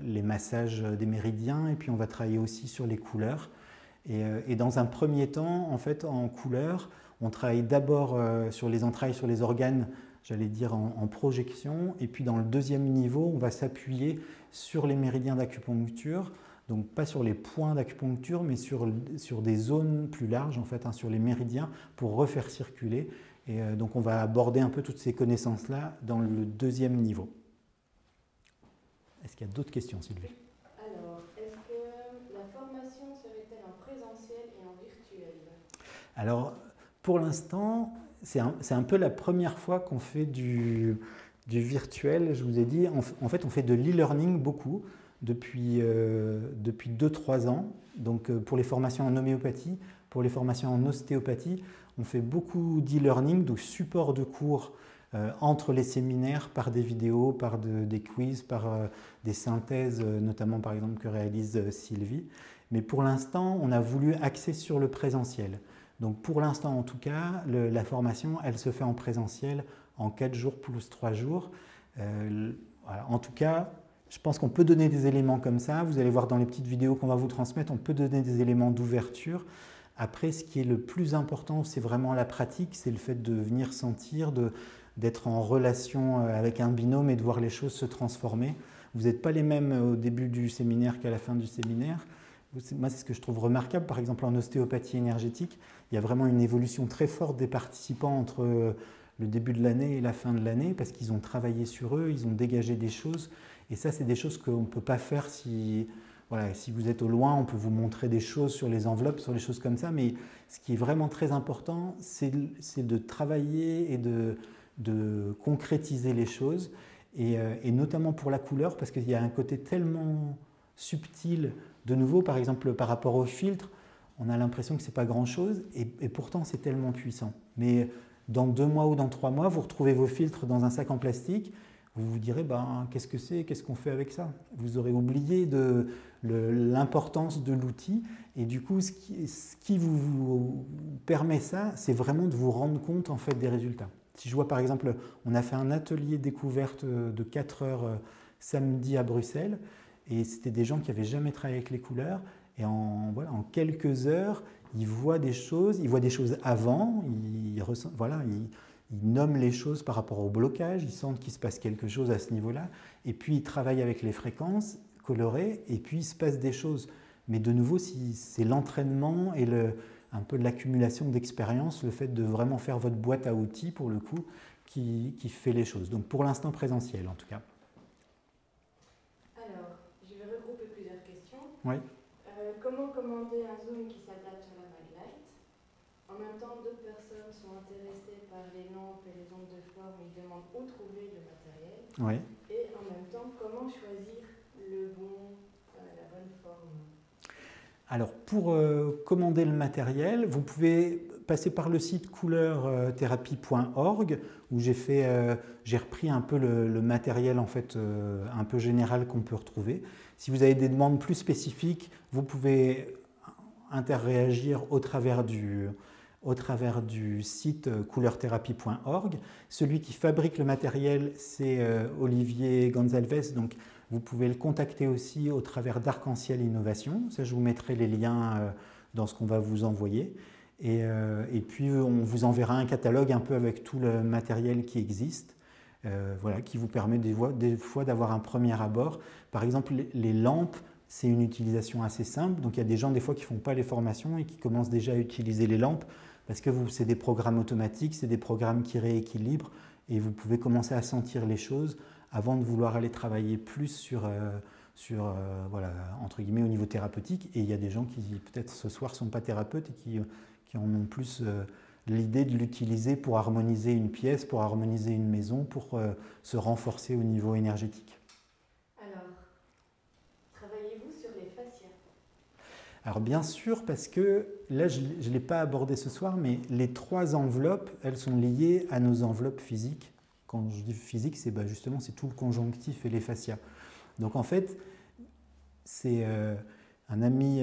les massages des méridiens, et puis on va travailler aussi sur les couleurs. Et dans un premier temps, en fait, en couleur, on travaille d'abord sur les entrailles, sur les organes, j'allais dire en projection, et puis dans le deuxième niveau, on va s'appuyer sur les méridiens d'acupuncture donc pas sur les points d'acupuncture, mais sur des zones plus larges, en fait, hein, sur les méridiens, pour refaire circuler. Et donc on va aborder un peu toutes ces connaissances-là dans le deuxième niveau. Est-ce qu'il y a d'autres questions, Sylvie? Alors, est-ce que la formation serait-elle en présentiel et en virtuel? Alors, pour l'instant, c'est un peu la première fois qu'on fait du virtuel. Je vous ai dit, en fait, on fait de l'e-learning beaucoup depuis 2-3 ans. Donc, pour les formations en homéopathie, pour les formations en ostéopathie, on fait beaucoup d'e-learning, donc support de cours entre les séminaires par des vidéos, par des quiz, par des synthèses, notamment par exemple que réalise Sylvie. Mais pour l'instant, on a voulu axer sur le présentiel. Donc pour l'instant en tout cas, la formation, elle se fait en présentiel en 4 jours plus 3 jours. Voilà. En tout cas, je pense qu'on peut donner des éléments comme ça. Vous allez voir dans les petites vidéos qu'on va vous transmettre, on peut donner des éléments d'ouverture. Après, ce qui est le plus important, c'est vraiment la pratique, c'est le fait de venir sentir, d'être en relation avec un binôme et de voir les choses se transformer. Vous n'êtes pas les mêmes au début du séminaire qu'à la fin du séminaire. Moi, c'est ce que je trouve remarquable. Par exemple, en ostéopathie énergétique, il y a vraiment une évolution très forte des participants entre le début de l'année et la fin de l'année parce qu'ils ont travaillé sur eux, ils ont dégagé des choses. Et ça, c'est des choses qu'on ne peut pas faire si vous êtes au loin, on peut vous montrer des choses sur les enveloppes, sur les choses comme ça. Mais ce qui est vraiment très important, c'est de travailler et de concrétiser les choses. Et notamment pour la couleur, parce qu'il y a un côté tellement subtil. De nouveau, par exemple, par rapport au filtre, on a l'impression que ce n'est pas grand-chose, et pourtant c'est tellement puissant. Mais dans 2 mois ou dans 3 mois, vous retrouvez vos filtres dans un sac en plastique, vous vous direz, qu'est-ce que c'est, qu'est-ce qu'on fait avec ça? Vous aurez oublié l'importance de l'outil, et du coup, ce qui vous permet ça, c'est vraiment de vous rendre compte en fait, des résultats. Si je vois par exemple, on a fait un atelier découverte de 4 heures samedi à Bruxelles, et c'était des gens qui n'avaient jamais travaillé avec les couleurs. Et en quelques heures, ils voient des choses avant, ils nomment les choses par rapport au blocage, ils sentent qu'il se passe quelque chose à ce niveau-là. Et puis, ils travaillent avec les fréquences colorées, et puis il se passe des choses. Mais de nouveau, c'est l'entraînement et un peu de l'accumulation d'expérience, le fait de vraiment faire votre boîte à outils, pour le coup, qui fait les choses. Donc, pour l'instant, présentiel, en tout cas. Oui. Comment commander un zoom qui s'adapte à la Maglite? En même temps, d'autres personnes sont intéressées par les lampes et les ondes de forme, ils demandent où trouver le matériel. Oui. Et en même temps, comment choisir la bonne forme? Alors, pour commander le matériel, vous pouvez passer par le site couleurthérapie.org où j'ai repris un peu le matériel en fait, un peu général qu'on peut retrouver. Si vous avez des demandes plus spécifiques, vous pouvez interréagir au travers du site couleurthérapie.org. Celui qui fabrique le matériel, c'est Olivier Gonzalez, donc vous pouvez le contacter aussi au travers d'Arc-en-Ciel Innovation. Ça, je vous mettrai les liens dans ce qu'on va vous envoyer. Et puis, on vous enverra un catalogue un peu avec tout le matériel qui existe, qui vous permet des fois d'avoir un premier abord. Par exemple, les lampes, c'est une utilisation assez simple. Donc, il y a des gens, des fois, qui ne font pas les formations et qui commencent déjà à utiliser les lampes parce que c'est des programmes automatiques, c'est des programmes qui rééquilibrent et vous pouvez commencer à sentir les choses avant de vouloir aller travailler plus sur entre guillemets, au niveau thérapeutique. Et il y a des gens qui, peut-être ce soir, ne sont pas thérapeutes et qui en ont plus l'idée de l'utiliser pour harmoniser une pièce, pour harmoniser une maison, pour se renforcer au niveau énergétique. Alors, travaillez-vous sur les fascias? Alors bien sûr, parce que là, je ne l'ai pas abordé ce soir, mais les 3 enveloppes, elles sont liées à nos enveloppes physiques. Quand je dis physique, c'est justement c'est tout le conjonctif et les fascias. Donc en fait, c'est un ami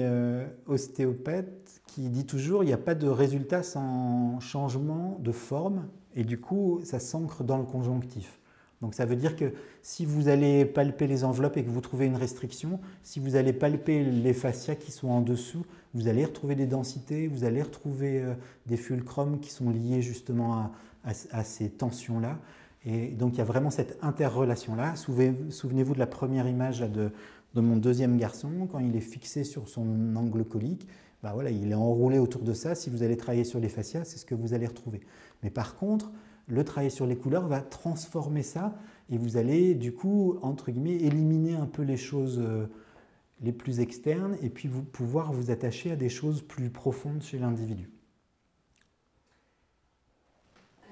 ostéopathe qui dit toujours il n'y a pas de résultat sans changement de forme et du coup ça s'ancre dans le conjonctif. Donc ça veut dire que si vous allez palper les enveloppes et que vous trouvez une restriction, si vous allez palper les fascias qui sont en dessous, vous allez retrouver des densités, vous allez retrouver des fulcrums qui sont liés justement à ces tensions-là. Et donc il y a vraiment cette interrelation-là. Souvenez-vous de la première image là, Dans mon deuxième garçon, quand il est fixé sur son angle colique, bah voilà, il est enroulé autour de ça. Si vous allez travailler sur les fascias, c'est ce que vous allez retrouver. Mais par contre, le travail sur les couleurs va transformer ça et vous allez du coup, entre guillemets, éliminer un peu les choses les plus externes et puis vous pouvoir vous attacher à des choses plus profondes chez l'individu.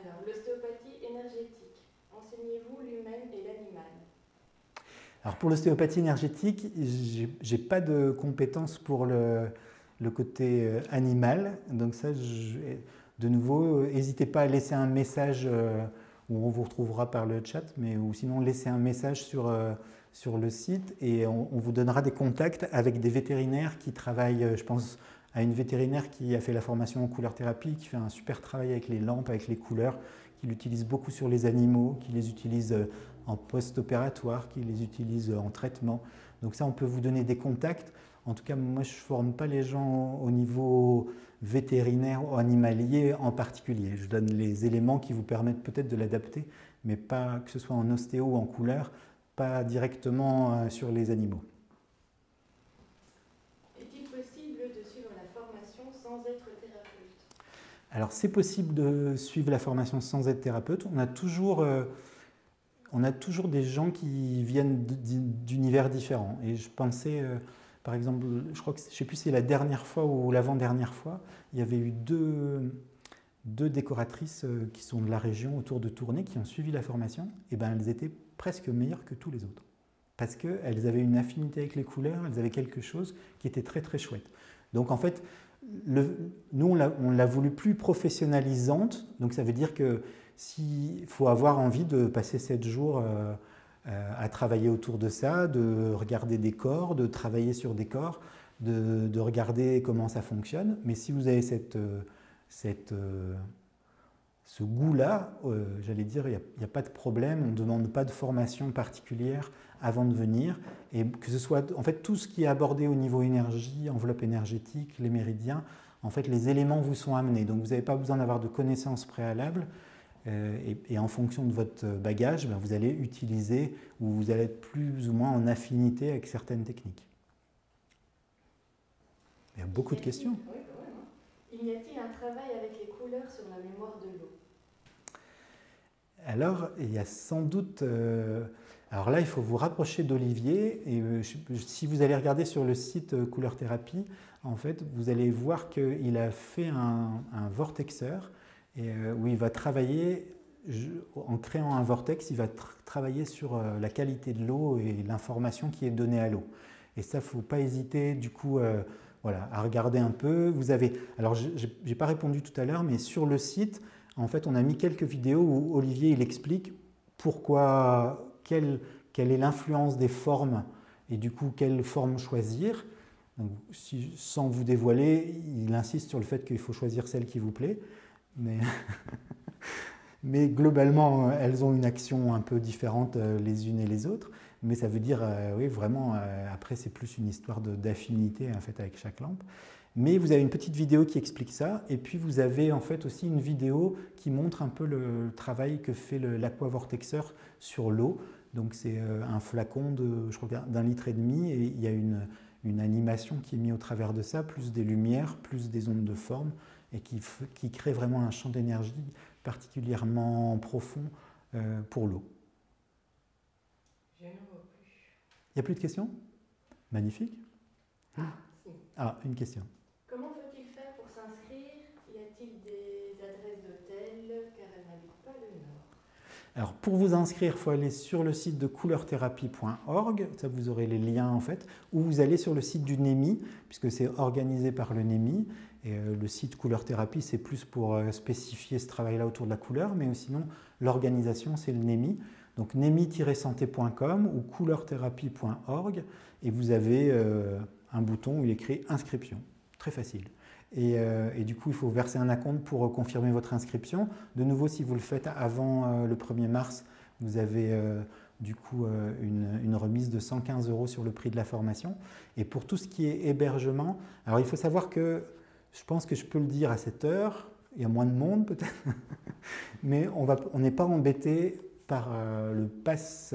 Alors, l'ostéopathie énergétique, enseignez-vous l'humaine et l'animal? Alors pour l'ostéopathie énergétique, j'ai pas de compétences pour le côté animal, donc ça, de nouveau, n'hésitez pas à laisser un message où on vous retrouvera par le chat, ou sinon laissez un message sur le site et on vous donnera des contacts avec des vétérinaires qui travaillent, je pense à une vétérinaire qui a fait la formation en couleur thérapie, qui fait un super travail avec les lampes, avec les couleurs, qui l'utilise beaucoup sur les animaux, qui les utilise en post-opératoire, qui les utilise en traitement. Donc ça, on peut vous donner des contacts. En tout cas, moi, je ne forme pas les gens au niveau vétérinaire ou animalier en particulier. Je donne les éléments qui vous permettent peut-être de l'adapter, mais pas que ce soit en ostéo ou en couleur, pas directement sur les animaux. Est-il possible de suivre la formation sans être thérapeute? Alors, c'est possible de suivre la formation sans être thérapeute. On a toujours des gens qui viennent d'univers différents. Et je pensais, par exemple, je crois que je ne sais plus si c'est la dernière fois ou l'avant-dernière fois, il y avait eu deux décoratrices qui sont de la région autour de Tournai qui ont suivi la formation. Et ben, elles étaient presque meilleures que tous les autres. Parce qu'elles avaient une affinité avec les couleurs, elles avaient quelque chose qui était très très chouette. Donc en fait, nous on l'a voulu plus professionnalisante, donc ça veut dire que s'il faut avoir envie de passer 7 jours à travailler autour de ça, de regarder des corps, de travailler sur des corps, de regarder comment ça fonctionne. Mais si vous avez ce goût-là, j'allais dire, il n'y a pas de problème, on ne demande pas de formation particulière avant de venir. Et que ce soit, en fait, tout ce qui est abordé au niveau énergie, enveloppe énergétique, les méridiens, en fait, les éléments vous sont amenés. Donc, vous n'avez pas besoin d'avoir de connaissances préalables. Et en fonction de votre bagage, ben, vous allez utiliser ou vous allez être plus ou moins en affinité avec certaines techniques. Il y a beaucoup de questions. Oui, quand même. Il y a-t-il un travail avec les couleurs sur la mémoire de l'eau? Alors, il y a sans doute... alors là, il faut vous rapprocher d'Olivier. Et si vous allez regarder sur le site Couleur Thérapie, en fait, vous allez voir qu'il a fait un vortexeur où il va travailler, en créant un vortex, il va travailler sur la qualité de l'eau et l'information qui est donnée à l'eau. Et ça, il ne faut pas hésiter, du coup, voilà, à regarder un peu. Vous avez, alors, je n'ai pas répondu tout à l'heure, mais sur le site, en fait, on a mis quelques vidéos où Olivier il explique pourquoi, quelle est l'influence des formes et du coup, quelle forme choisir. Donc, sans vous dévoiler, il insiste sur le fait qu'il faut choisir celle qui vous plaît. Mais globalement, elles ont une action un peu différente les unes et les autres. Mais ça veut dire, oui, vraiment, après, c'est plus une histoire d'affinité en fait, avec chaque lampe. Mais vous avez une petite vidéo qui explique ça. Et puis, vous avez en fait aussi une vidéo qui montre un peu le travail que fait l'aquavortexeur sur l'eau. Donc, c'est un flacon je crois, d'1,5 litre et il y a une animation qui est mise au travers de ça, plus des lumières, plus des ondes de forme, et qui crée vraiment un champ d'énergie particulièrement profond pour l'eau. Je ne vois plus. Il n'y a plus de questions? Magnifique. Si. Ah, une question. Comment faut-il faire pour s'inscrire? Y a-t-il des adresses d'hôtel car elle n'habite pas le Nord? Alors pour vous inscrire, il faut aller sur le site de couleurthérapie.org, ça vous aurez les liens en fait, ou vous allez sur le site du NEMI, puisque c'est organisé par le NEMI. Et le site Couleur Thérapie, c'est plus pour spécifier ce travail-là autour de la couleur, mais sinon, l'organisation, c'est le NEMI. Donc, nemi-santé.com ou couleurthérapie.org, et vous avez un bouton où il est écrit inscription. Très facile. Et du coup, il faut verser un acompte pour confirmer votre inscription. De nouveau, si vous le faites avant le 1er mars, vous avez du coup une remise de 115 € sur le prix de la formation. Et pour tout ce qui est hébergement, alors il faut savoir que je pense que je peux le dire à cette heure, il y a moins de monde peut-être, mais on n'est pas embêté par le pass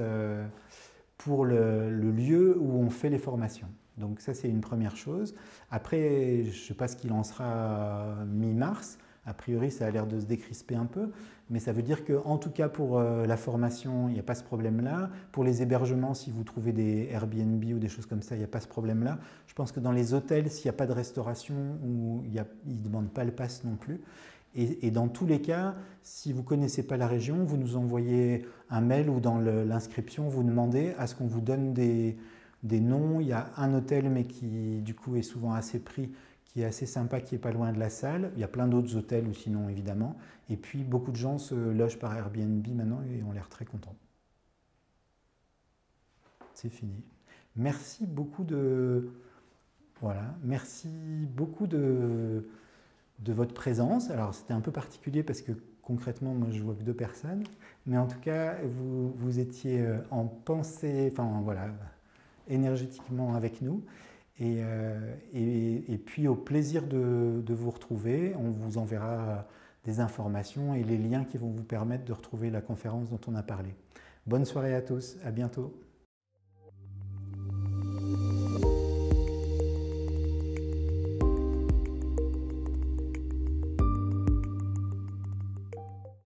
pour le lieu où on fait les formations. Donc ça, c'est une première chose. Après, je ne sais pas ce qu'il en sera mi-mars. A priori, ça a l'air de se décrisper un peu. Mais ça veut dire qu'en tout cas, pour la formation, il n'y a pas ce problème-là. Pour les hébergements, si vous trouvez des Airbnb ou des choses comme ça, il n'y a pas ce problème-là. Je pense que dans les hôtels, s'il n'y a pas de restauration, ils ne demandent pas le pass non plus. Et dans tous les cas, si vous ne connaissez pas la région, vous nous envoyez un mail ou dans l'inscription, vous demandez à ce qu'on vous donne des noms. Il y a un hôtel, mais qui du coup est souvent assez pris, qui est assez sympa, qui n'est pas loin de la salle. Il y a plein d'autres hôtels ou sinon, évidemment. Et puis, beaucoup de gens se logent par Airbnb maintenant et ont l'air très contents. C'est fini. Merci beaucoup merci beaucoup de votre présence. Alors, c'était un peu particulier parce que concrètement, moi, je vois que 2 personnes. Mais en tout cas, vous étiez en pensée, enfin voilà, énergétiquement avec nous. Et puis, au plaisir de vous retrouver. On vous enverra des informations et les liens qui vont vous permettre de retrouver la conférence dont on a parlé. Bonne soirée à tous. À bientôt.